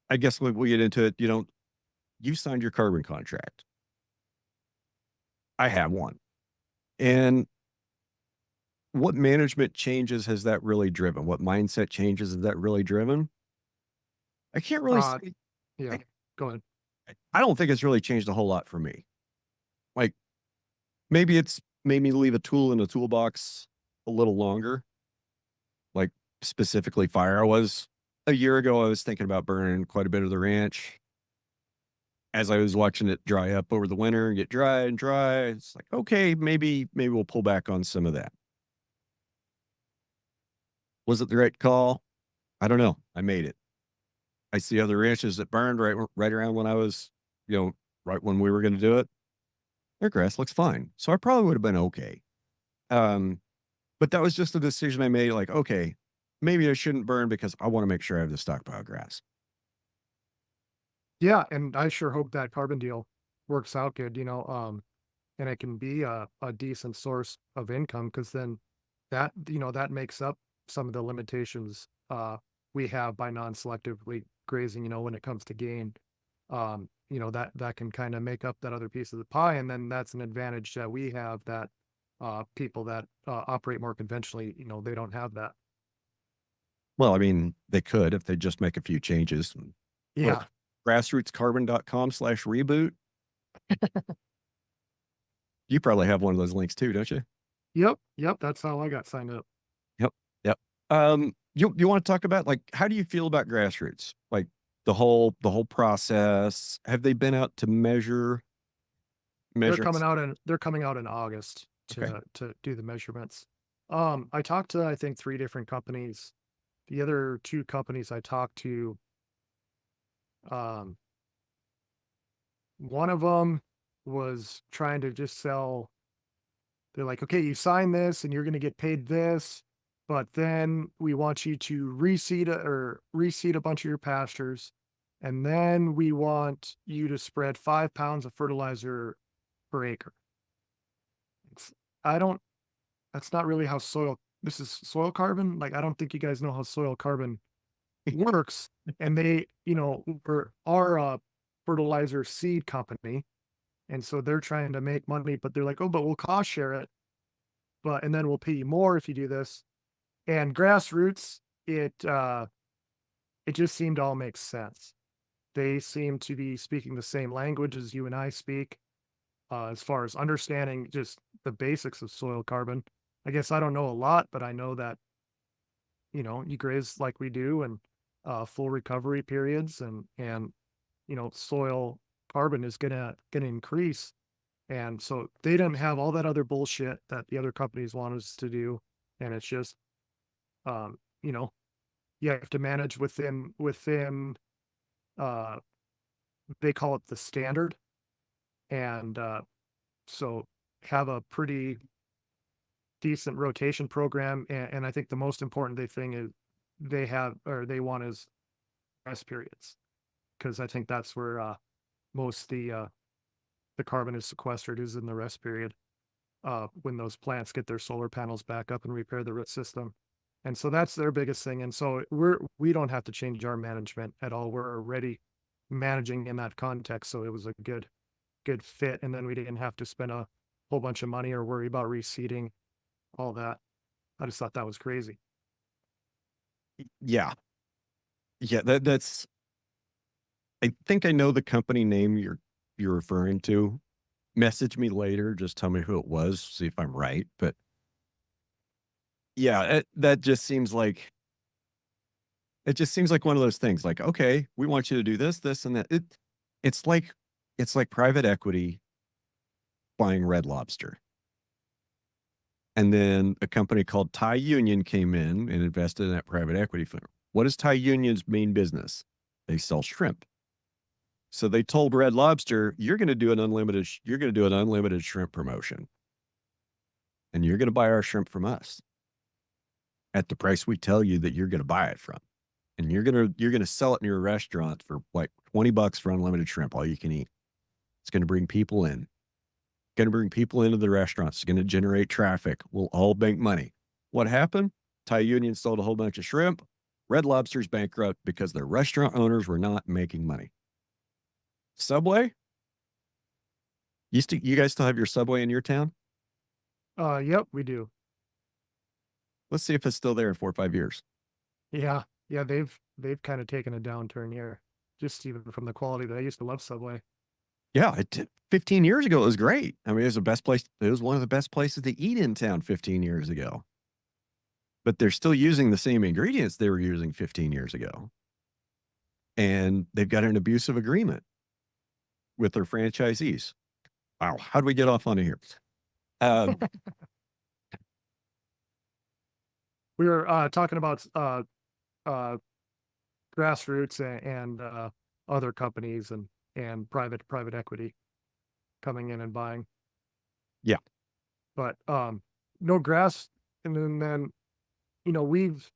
I guess when we get into it, you signed your carbon contract. I have one. And what management changes has that really driven? What mindset changes has that really driven? I can't really Uh, say. yeah, I, go ahead. I don't think it's really changed a whole lot for me. Like maybe it's made me leave a tool in a toolbox a little longer. Like specifically fire. I was a year ago, I was thinking about burning quite a bit of the ranch. As I was watching it dry up over the winter and get dry and dry, it's like, okay, maybe we'll pull back on some of that. Was it the right call? I don't know. I made it. I see other ranches that burned right around when I was, you know, right when we were going to do it. Their grass looks fine. So I probably would have been okay. Um, but that was just a decision I made, like, okay, maybe I shouldn't burn because I want to make sure I have the stockpile grass. Yeah, and I sure hope that carbon deal works out good, and it can be a decent source of income because then that makes up some of the limitations we have by non-selectively grazing, when it comes to gain. That can kind of make up that other piece of the pie, and then that's an advantage that we have that people that operate more conventionally, they don't have that. Well, I mean, they could if they just make a few changes. What, Yeah. grassrootscarbon.com/reboot? You probably have one of those links too, don't you? Yep. That's how I got signed up. Yep. Yep. You want to talk about like how do you feel about grassroots? Like the whole process. Have they been out to They're measure? coming out in they're coming out in August Okay. to do the measurements. I talked to, I think, 3 different companies. The other 2 companies I talked to, um, one of them was trying to just sell. They're like, "Okay, you sign this and you're gonna get paid this, but then we want you to reseed a bunch of your pastures, and then we want you to spread 5 pounds of fertilizer per acre." It's I don't That's not really how soil this is soil carbon, like, I don't think you guys know how soil carbon works, and they, were are a fertilizer seed company, and so they're trying to make money, but they're like, "Oh, but we'll cost share it, and then we'll pay you more if you do this." And Grassroots, it just seemed to all make sense. They seem to be speaking the same language as you and I speak, as far as understanding just the basics of soil carbon. I guess I don't know a lot, but I know that you graze like we do and full recovery periods and soil carbon is gonna increase. And so they didn't have all that other bullshit that the other companies want us to do. And it's just um, you know, you have to manage within uh they call it the standard. And so have a pretty decent rotation program. And I think the most important thing is they want is rest periods, because I think that's where most the carbon is sequestered is in the rest period, when those plants get their solar panels back up and repair the root system. And so that's their biggest thing. And so we don't have to change our management at all. We're already managing in that context. So it was a good fit. And then we didn't have to spend a whole bunch of money or worry about reseeding, all that. I just thought that was crazy. Yeah. Yeah. That's. I think I know the company name you're referring to. Message me later. Just tell me who it was. See if I'm right. But yeah, that just seems like one of those things. Like, okay, we want you to do this, this, and that. It's like private equity buying Red Lobster. And then a company called Thai Union came in and invested in that private equity firm. What is Thai Union's main business? They sell shrimp. So they told Red Lobster, you're going to do an unlimited shrimp promotion. And you're going to buy our shrimp from us at the price we tell you that you're going to buy it from. And you're going to sell it in your restaurant for like $20 for unlimited shrimp, all you can eat. It's going to bring people in. Going to bring people into the restaurants. It's going to generate traffic. We'll all bank money. What happened? Thai Union sold a whole bunch of shrimp. Red Lobster's bankrupt because their restaurant owners were not making money. Subway? You guys still have your Subway in your town? Yep, we do. Let's see if it's still there in 4 or 5 years. Yeah, yeah, they've kind of taken a downturn here, just even from the quality that I used to love Subway. Yeah, 15 years ago, it was great. I mean, it was the best place. It was one of the best places to eat in town 15 years ago. But they're still using the same ingredients they were using 15 years ago. And they've got an abusive agreement with their franchisees. Wow, how do we get off onto here? We were talking about uh, Grassroots and other companies and private equity coming in and buying. Yeah. But no grass, and then we've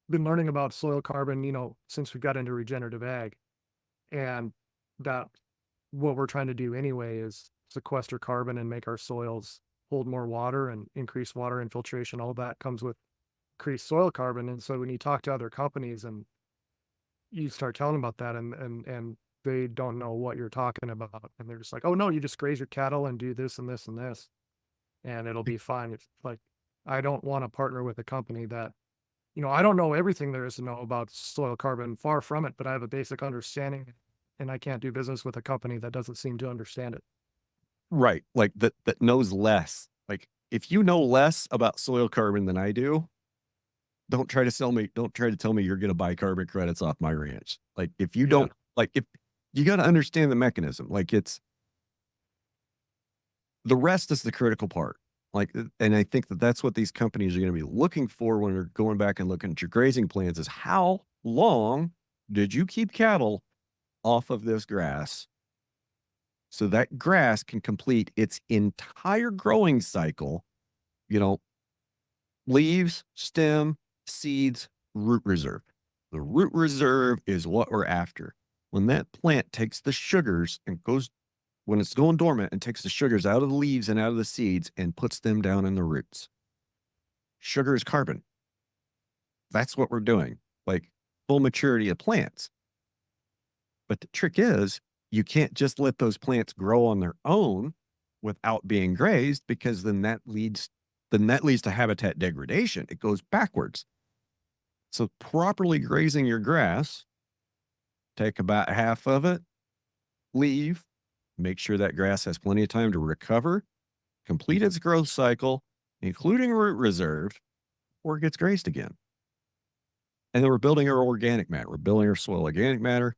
been learning about soil carbon, since we got into regenerative ag, and that what we're trying to do anyway is sequester carbon and make our soils hold more water and increase water infiltration. All that comes with increased soil carbon. And so when you talk to other companies and you start telling them about that, and they don't know what you're talking about, and they're just like, oh no, you just graze your cattle and do this and this and this, and it'll be fine. It's like, I don't want to partner with a company that, I don't know everything there is to know about soil carbon, far from it, but I have a basic understanding, and I can't do business with a company that doesn't seem to understand it. Right. Like that knows less. Like if you know less about soil carbon than I do, don't try to tell me you're going to buy carbon credits off my ranch. Like if you don't, like if you got to understand the mechanism, like the rest is the critical part. Like, and I think that's what these companies are going to be looking for when they're going back and looking at your grazing plans is how long did you keep cattle off of this grass so that grass can complete its entire growing cycle, leaves, stem, seeds, root reserve. The root reserve is what we're after. When that plant takes the sugars and when it's going dormant and takes the sugars out of the leaves and out of the seeds and puts them down in the roots. Sugar is carbon. That's what we're doing, like full maturity of plants. But the trick is you can't just let those plants grow on their own without being grazed, because then that leads to habitat degradation. It goes backwards. So properly grazing your grass, take about half of it, leave, make sure that grass has plenty of time to recover, complete its growth cycle, including root reserve, or it gets grazed again. And then we're building our organic matter. We're building our soil organic matter,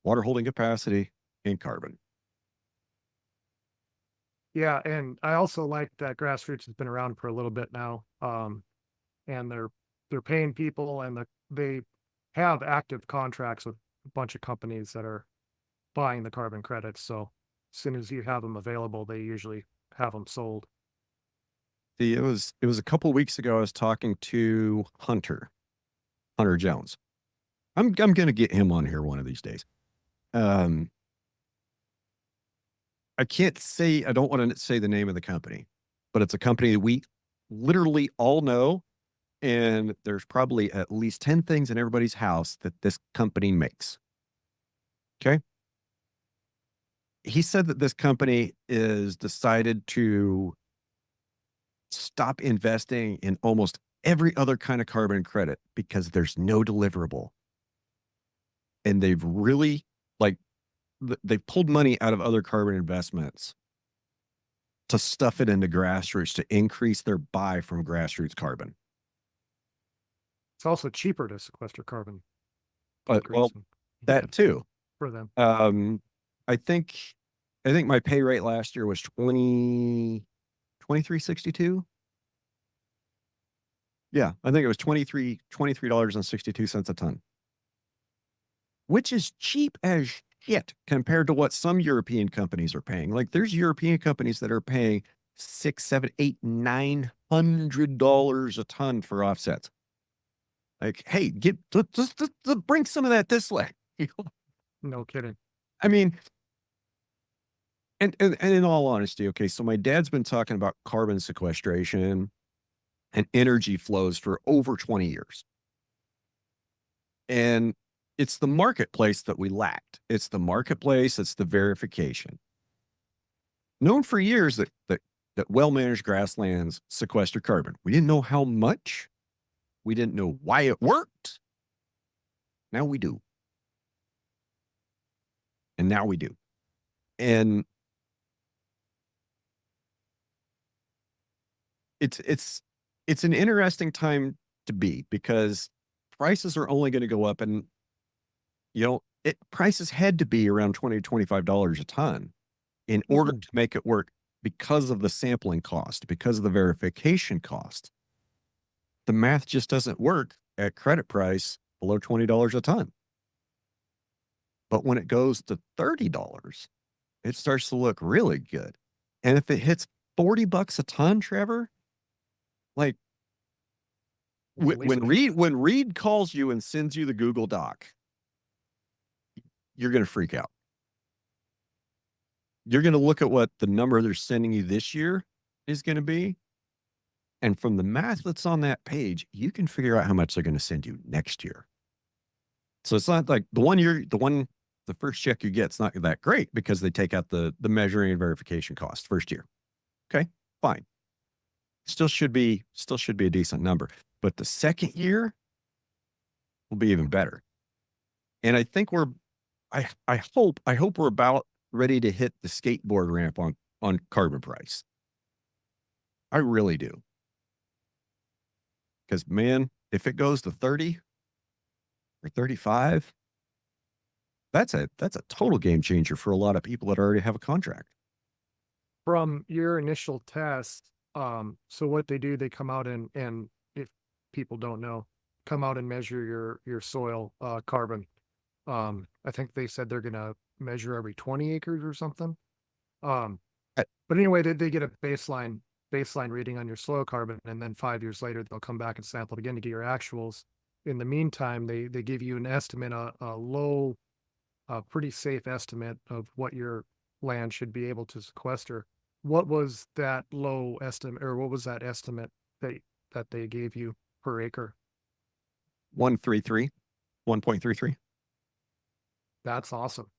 water holding capacity, and carbon. Yeah, and I also like that Grassroots has been around for a little bit now, and they're paying people, and they have active contracts with a bunch of companies that are buying the carbon credits. So as soon as you have them available, they usually have them sold. It was a couple weeks ago. I was talking to Hunter Jones. I'm going to get him on here one of these days. I don't want to say the name of the company, but it's a company that we literally all know. And there's probably at least 10 things in everybody's house that this company makes. Okay. He said that this company is decided to stop investing in almost every other kind of carbon credit because there's no deliverable. And they've really they've pulled money out of other carbon investments to stuff it into Grassroots to increase their buy from Grassroots carbon. It's also cheaper to sequester carbon than But well, grazing. Yeah, that too. for them. I think my pay rate last year was 23.62. Yeah, I think it was $23.62 a ton, which is cheap as shit compared to what some European companies are paying. Like there's European companies that are paying $600, $700, $800, $900 a ton for offsets. Like, hey, just bring some of that this way. No kidding. I mean, and in all honesty, okay, so my dad's been talking about carbon sequestration and energy flows for over 20 years. And it's the marketplace that we lacked. It's the marketplace, it's the verification. Known for years that well-managed grasslands sequester carbon. We didn't know how much. We didn't know why it worked. Now we do. And now we do. And it's an interesting time to be because prices are only going to go up, and prices had to be around $20 to $25 a ton in order to make it work because of the sampling cost, because of the verification cost. The math just doesn't work at credit price below $20 a ton. But when it goes to $30, it starts to look really good. And if it hits $40 a ton, Trevor, like when Reed calls you and sends you the Google Doc, you're going to freak out. You're going to look at what the number they're sending you this year is going to be. And from the math that's on that page, you can figure out how much they're going to send you next year. So it's not like the first check you get, it's not that great because they take out the measuring and verification cost first year. Okay, fine. Still should be a decent number. But the second year will be even better. And I think I hope we're about ready to hit the skateboard ramp on carbon price. I really do. Because man, if it goes to 30 or 35, that's a total game changer for a lot of people that already have a contract. From your initial test, so what they do, they come out and if people don't know, come out and measure your soil carbon. I think they said they're gonna measure every 20 acres or something. Um, I- but anyway, they get a baseline reading on your soil carbon, and then 5 years later they'll come back and sample it again to get your actuals. In the meantime, they give you an estimate, a low, pretty safe estimate of what your land should be able to sequester. What was that low estimate, or what was that estimate that they gave you per acre? 1.33. That's awesome.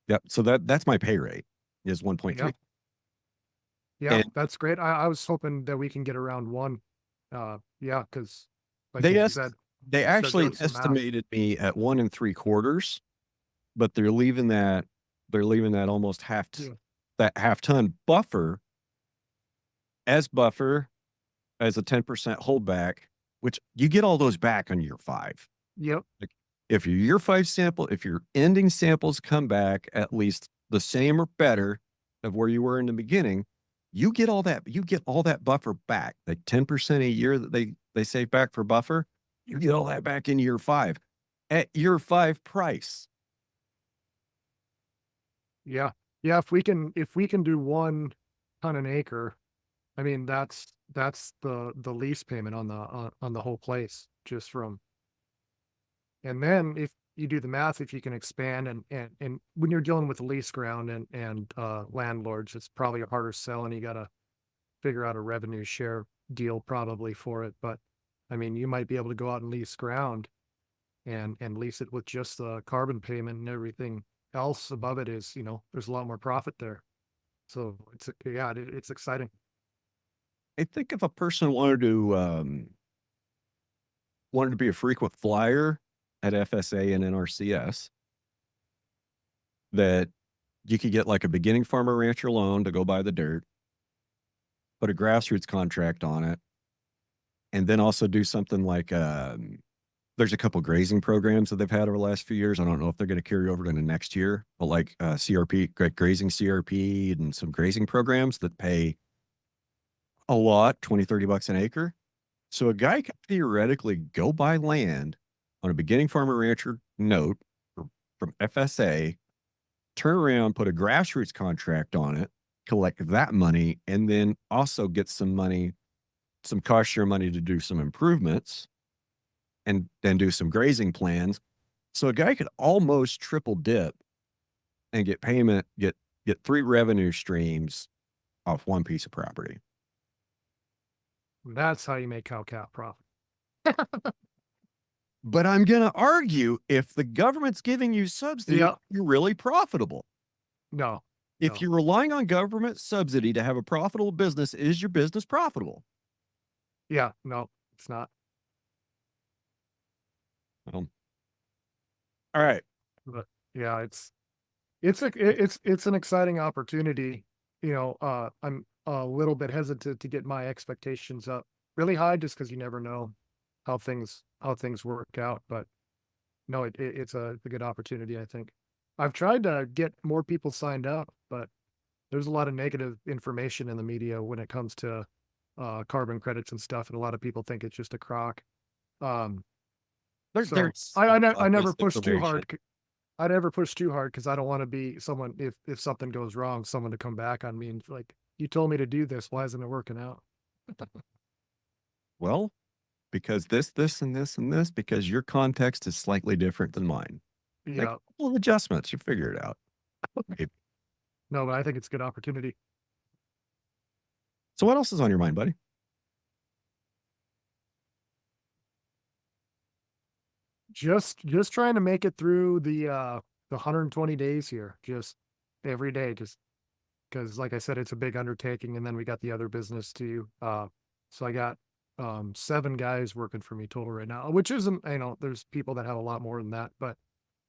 Yep. So that's my pay rate is 1.3. Yeah. Yeah, And that's great. I was hoping that we can get around one. Yeah, because like they you asked, said, they start actually doing some math. estimated me at 1 3/4, but they're leaving that almost Yeah. that half ton buffer as a 10% holdback, which you get all those back on year 5. Yep. Like if your year 5 sample, if your ending samples come back at least the same or better of where you were in the beginning, you get all that buffer back. Like 10% a year that they save back for buffer, you get all that back in year 5 at year 5 price. Yeah. Yeah. If we can do 1 ton an acre, I mean that's the lease payment on the whole place just from. And then if you do the math, if you can expand and when you're dealing with lease ground and landlords, it's probably a harder sell, and you got to figure out a revenue share deal probably for it. But I mean, you might be able to go out and lease ground and lease it with just the carbon payment, and everything else above it is, there's a lot more profit there. So it's exciting. I think if a person wanted to be a frequent flyer at FSA and NRCS, that you could get like a beginning farmer rancher loan to go buy the dirt, put a grassroots contract on it, and then also do something like there's a couple grazing programs that they've had over the last few years. I don't know if they're going to carry over into next year, but like CRP, grazing CRP, and some grazing programs that pay a lot, 20, $30 an acre. So a guy could theoretically go buy land on a beginning farmer rancher note from FSA, turn around, put a grassroots contract on it, collect that money, and then also get some money, some cost share money to do some improvements and then do some grazing plans. So a guy could almost triple dip and get payment, get 3 revenue streams off one piece of property. That's how you make cow profit. But I'm going to argue if the government's giving you subsidy, Yeah. you're really profitable. No. If No. you're relying on government subsidy to have a profitable business, is your business profitable? Yeah. No, it's not. All right. But yeah, it's an exciting opportunity. I'm a little bit hesitant to get my expectations up really high just because you never know how things work out. But no, it's a good opportunity, I think. I've tried to get more people signed up, but there's a lot of negative information in the media when it comes to carbon credits and stuff, and a lot of people think it's just a crock. Um, so There's I never push too misinformation. hard. I never push too hard because I don't want to be someone if something goes wrong, someone to come back on me and like, you told me to do this, why isn't it working out? Well, because this, and this, and this, because your context is slightly different than mine. Make Yeah, a couple of adjustments. You figure it out. Okay. no, but I think it's a good opportunity. So what else is on your mind, buddy? Just trying to make it through the 120 days here, just every day, just because like I said, it's a big undertaking, and then we got the other business too. So I got 7 guys working for me total right now, which isn't, there's people that have a lot more than that, but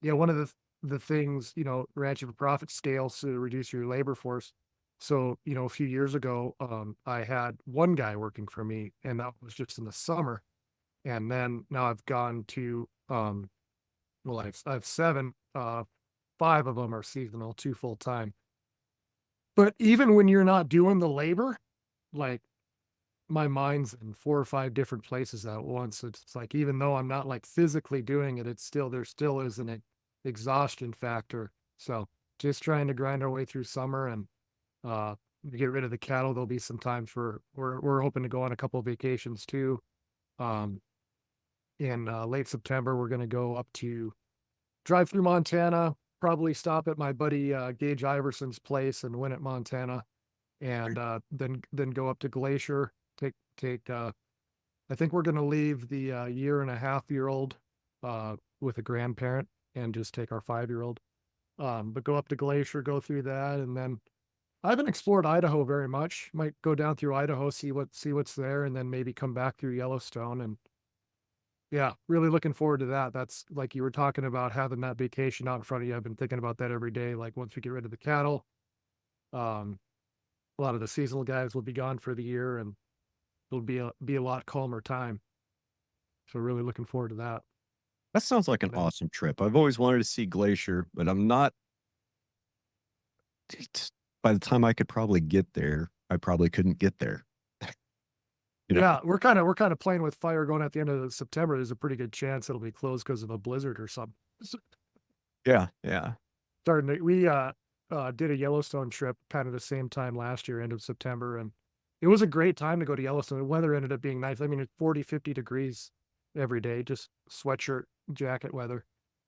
yeah, one of the things, ranching for profit scales to reduce your labor force. So, a few years ago, I had 1 guy working for me, and that was just in the summer. And then now I've gone to, well, I have 7, 5 of them are seasonal, 2 full time. But even when you're not doing the labor, like my mind's in 4 or 5 different places at once. It's like, even though I'm not like physically doing it, there still is an exhaustion factor. So just trying to grind our way through summer and uh get rid of the cattle. There'll be some times for we're hoping to go on a couple of vacations too. Um in late September, we're gonna go up to drive through Montana, probably stop at my buddy Gage Iverson's place in Winnett, Montana, and then go up to Glacier. Take I think we're gonna leave the year and a half year old with a grandparent and just take our 5-year old. But go up to Glacier, go through that, and then I haven't explored Idaho very much. Might go down through Idaho, see what's there, and then maybe come back through Yellowstone. And yeah, really looking forward to that. That's like you were talking about having that vacation out in front of you. I've been thinking about that every day. Like once we get rid of the cattle, um, a lot of the seasonal guys will be gone for the year, and it'll be a lot calmer time. So really looking forward to that. That sounds like an Then, awesome trip. I've always wanted to see Glacier, but I'm not. By the time I could probably get there, I probably couldn't get there. You know? yeah, we're kind of playing with fire going at the end of September. There's a pretty good chance it'll be closed because of a blizzard or something. Yeah, yeah. We did a Yellowstone trip kind of the same time last year, end of September, and it was a great time to go to Yellowstone. The weather ended up being nice. I mean, it's 40, 50 degrees every day, just sweatshirt, jacket weather.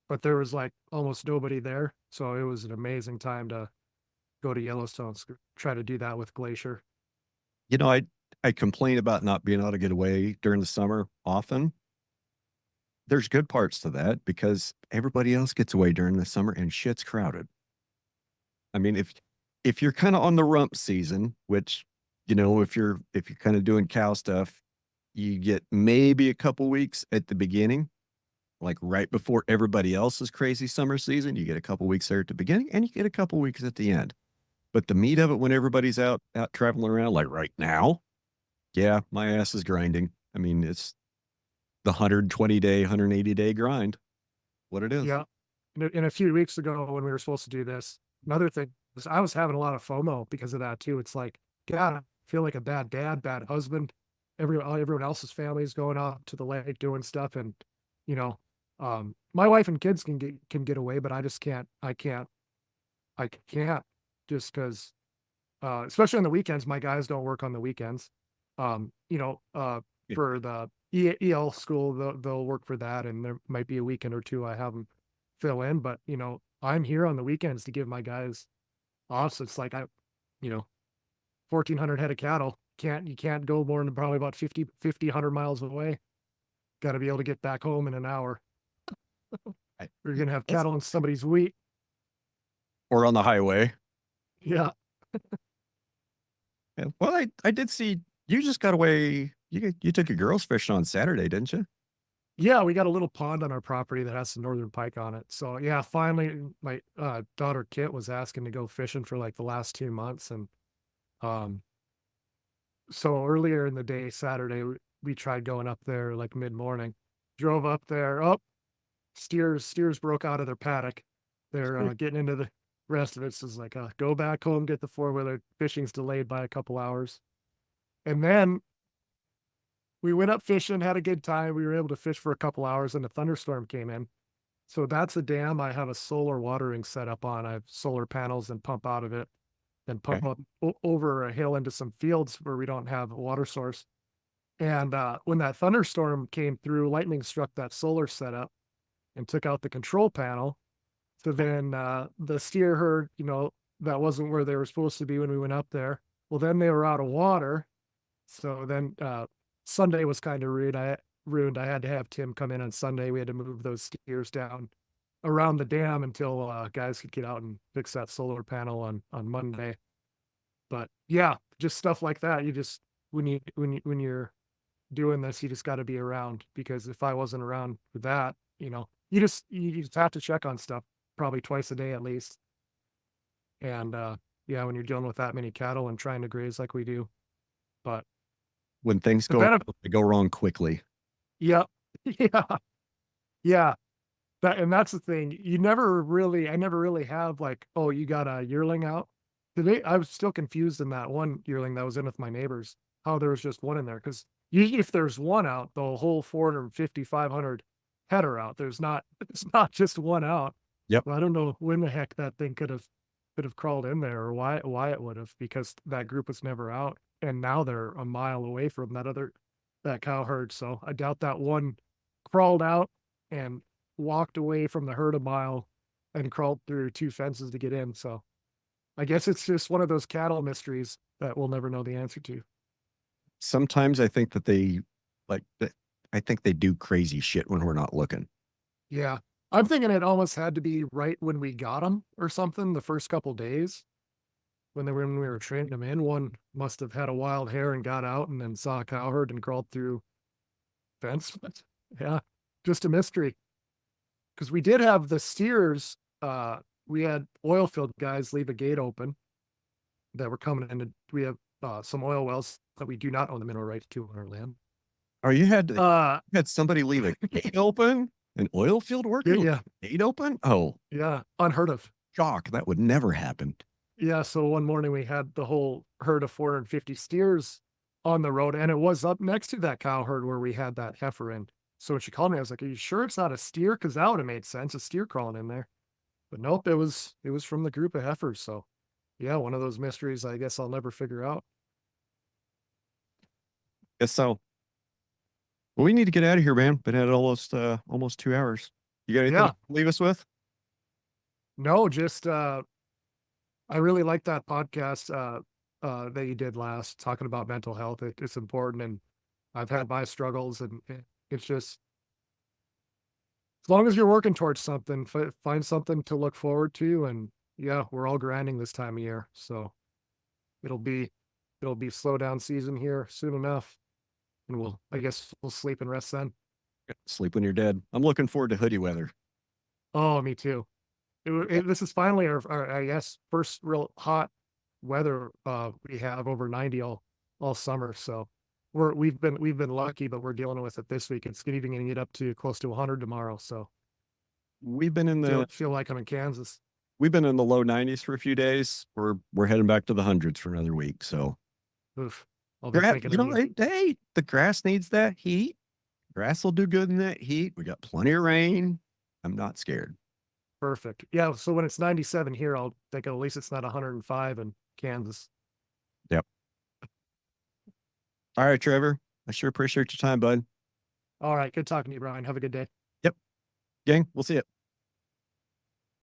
But there was like almost nobody there. So it was an amazing time to go to Yellowstone, try to do that with Glacier. You know, I complain about not being able to get away during the summer often. There's good parts to that because everybody else gets away during the summer and shit's crowded. I mean, if you're kind of on the rump season, which, if you're kind of doing cow stuff, you get maybe a couple weeks at the beginning. like right before everybody else's crazy summer season. You get a couple weeks there at the beginning and you get a couple weeks at the end. But the meat of it when everybody's out traveling around, like right now, yeah, my ass is grinding. I mean, it's the 120-day, 180-day grind. What it is. Yeah. And a few weeks ago when we were supposed to do this, another thing was I was having a lot of FOMO because of that too. It's like, God, I feel like a bad dad, bad husband. Everyone else's family is going out to the lake doing stuff, and you know, my wife and kids can get away, but I just can't. I can't just because, especially on the weekends. My guys don't work on the weekends. You know, Yeah. for the EL school, they'll work for that, and there might be a weekend or two I have them fill in. But I'm here on the weekends to give my guys off. So it's like 1,400 head of cattle. You can't go more than probably about 100 miles away. Got to be able to get back home in an hour. I, We're gonna have that's cattle in somebody's wheat. or on the highway. Yeah, Yeah. Well, I did see you just got away. You took your girls fishing on Saturday, didn't you? yeah. We got a little pond on our property that has some northern pike on it. So yeah, finally, my daughter Kit was asking to go fishing for like the last 2 months, and um, so earlier in the day, Saturday, we tried going up there like mid morning. Drove up there. Oh, steers broke out of their paddock. They're getting into the rest of it. So it's like, go back home, get the four-wheeler. Fishing's delayed by a couple hours. And then we went up fishing, had a good time. We were able to fish for a couple hours, and a thunderstorm came in. So that's a dam I have a solar watering setup on. I have solar panels and pump out of it, then pump Okay. up over a hill into some fields where we don't have a water source. And when that thunderstorm came through, lightning struck that solar setup and took out the control panel. So then the steer herd, that wasn't where they were supposed to be when we went up there. Well, then they were out of water. So then Sunday was kind of ruined. I had to have Tim come in on Sunday. We had to move those steers down around the dam until guys could get out and fix that solar panel on Monday. But yeah, just stuff like that. You just when you're doing this, you just got to be around, because if I wasn't around for that, you just have to check on stuff probably twice a day at least. And yeah, when you're dealing with that many cattle and trying to graze like we do. But When things the go benefit, they go wrong quickly. yeah, yeah, yeah. That's the thing. I never really have like, oh, you got a yearling out. Today, I was still confused in that one yearling that was in with my neighbors, how there was just one in there. Because usually if there's one out, the whole 450, 500 head are out. It's not just one out. Yep. Well, I don't know when the heck that thing could have crawled in there, or why it would have, because that group was never out. And now they're a mile away from that cow herd. So I doubt that one crawled out and walked away from the herd a mile and crawled through two fences to get in. So I guess it's just one of those cattle mysteries that we'll never know the answer to. Sometimes I think that I think they do crazy shit when we're not looking. Yeah. I'm thinking it almost had to be right when we got them or something, the first couple days when we were training them in. One must have had a wild hair and got out and then saw a cow herd and crawled through fence. But yeah, just a mystery. Because we did have the steers, we had oil field guys leave a gate open that were coming in. We have some oil wells that we do not own the mineral rights to on our land. Oh, you Uh, had somebody leave a gate open? An oil field worker yeah, leave yeah, a gate open? Oh, yeah, unheard of. shock. That would never happen. Yeah, so one morning we had the whole herd of 450 steers on the road, and it was up next to that cow herd where we had that heifer in. So when she called me, I was like, "Are you sure it's not a steer? Because that would have made sense, a steer crawling in there." But nope, it was from the group of heifers. So yeah, one of those mysteries I guess I'll never figure out. Guess so. Well, we need to get out of here, man. Been at it almost 2 hours. You got anything Yeah, to leave us with? no, just I really like that podcast that you did last, talking about mental health. It's important, and I've had my struggles, and it's just as long as you're working towards something, find something to look forward to. And yeah, we're all grinding this time of year, so it'll be slow down season here soon enough, and I guess we'll sleep and rest then. Sleep when you're dead. I'm looking forward to hoodie weather. Oh, me too. This is finally our, I guess, first real hot weather we have over 90 all summer. So we've been lucky, but we're dealing with it this week. It's even going to get up to close to 100 tomorrow. So We've been in the feel like I'm in Kansas. we've been in the low 90s for a few days. We're heading back to the hundreds for another week. So Oof. I'll be thinking of you. hey, the grass needs that heat. Grass will do good in that heat. We got plenty of rain. I'm not scared. Perfect. Yeah. So when it's 97 here, I'll think at least it's not 105 in Kansas. Yep. All right, Trevor. I sure appreciate your time, bud. All right. Good talking to you, Brian. Have a good day. Yep. Gang, we'll see you.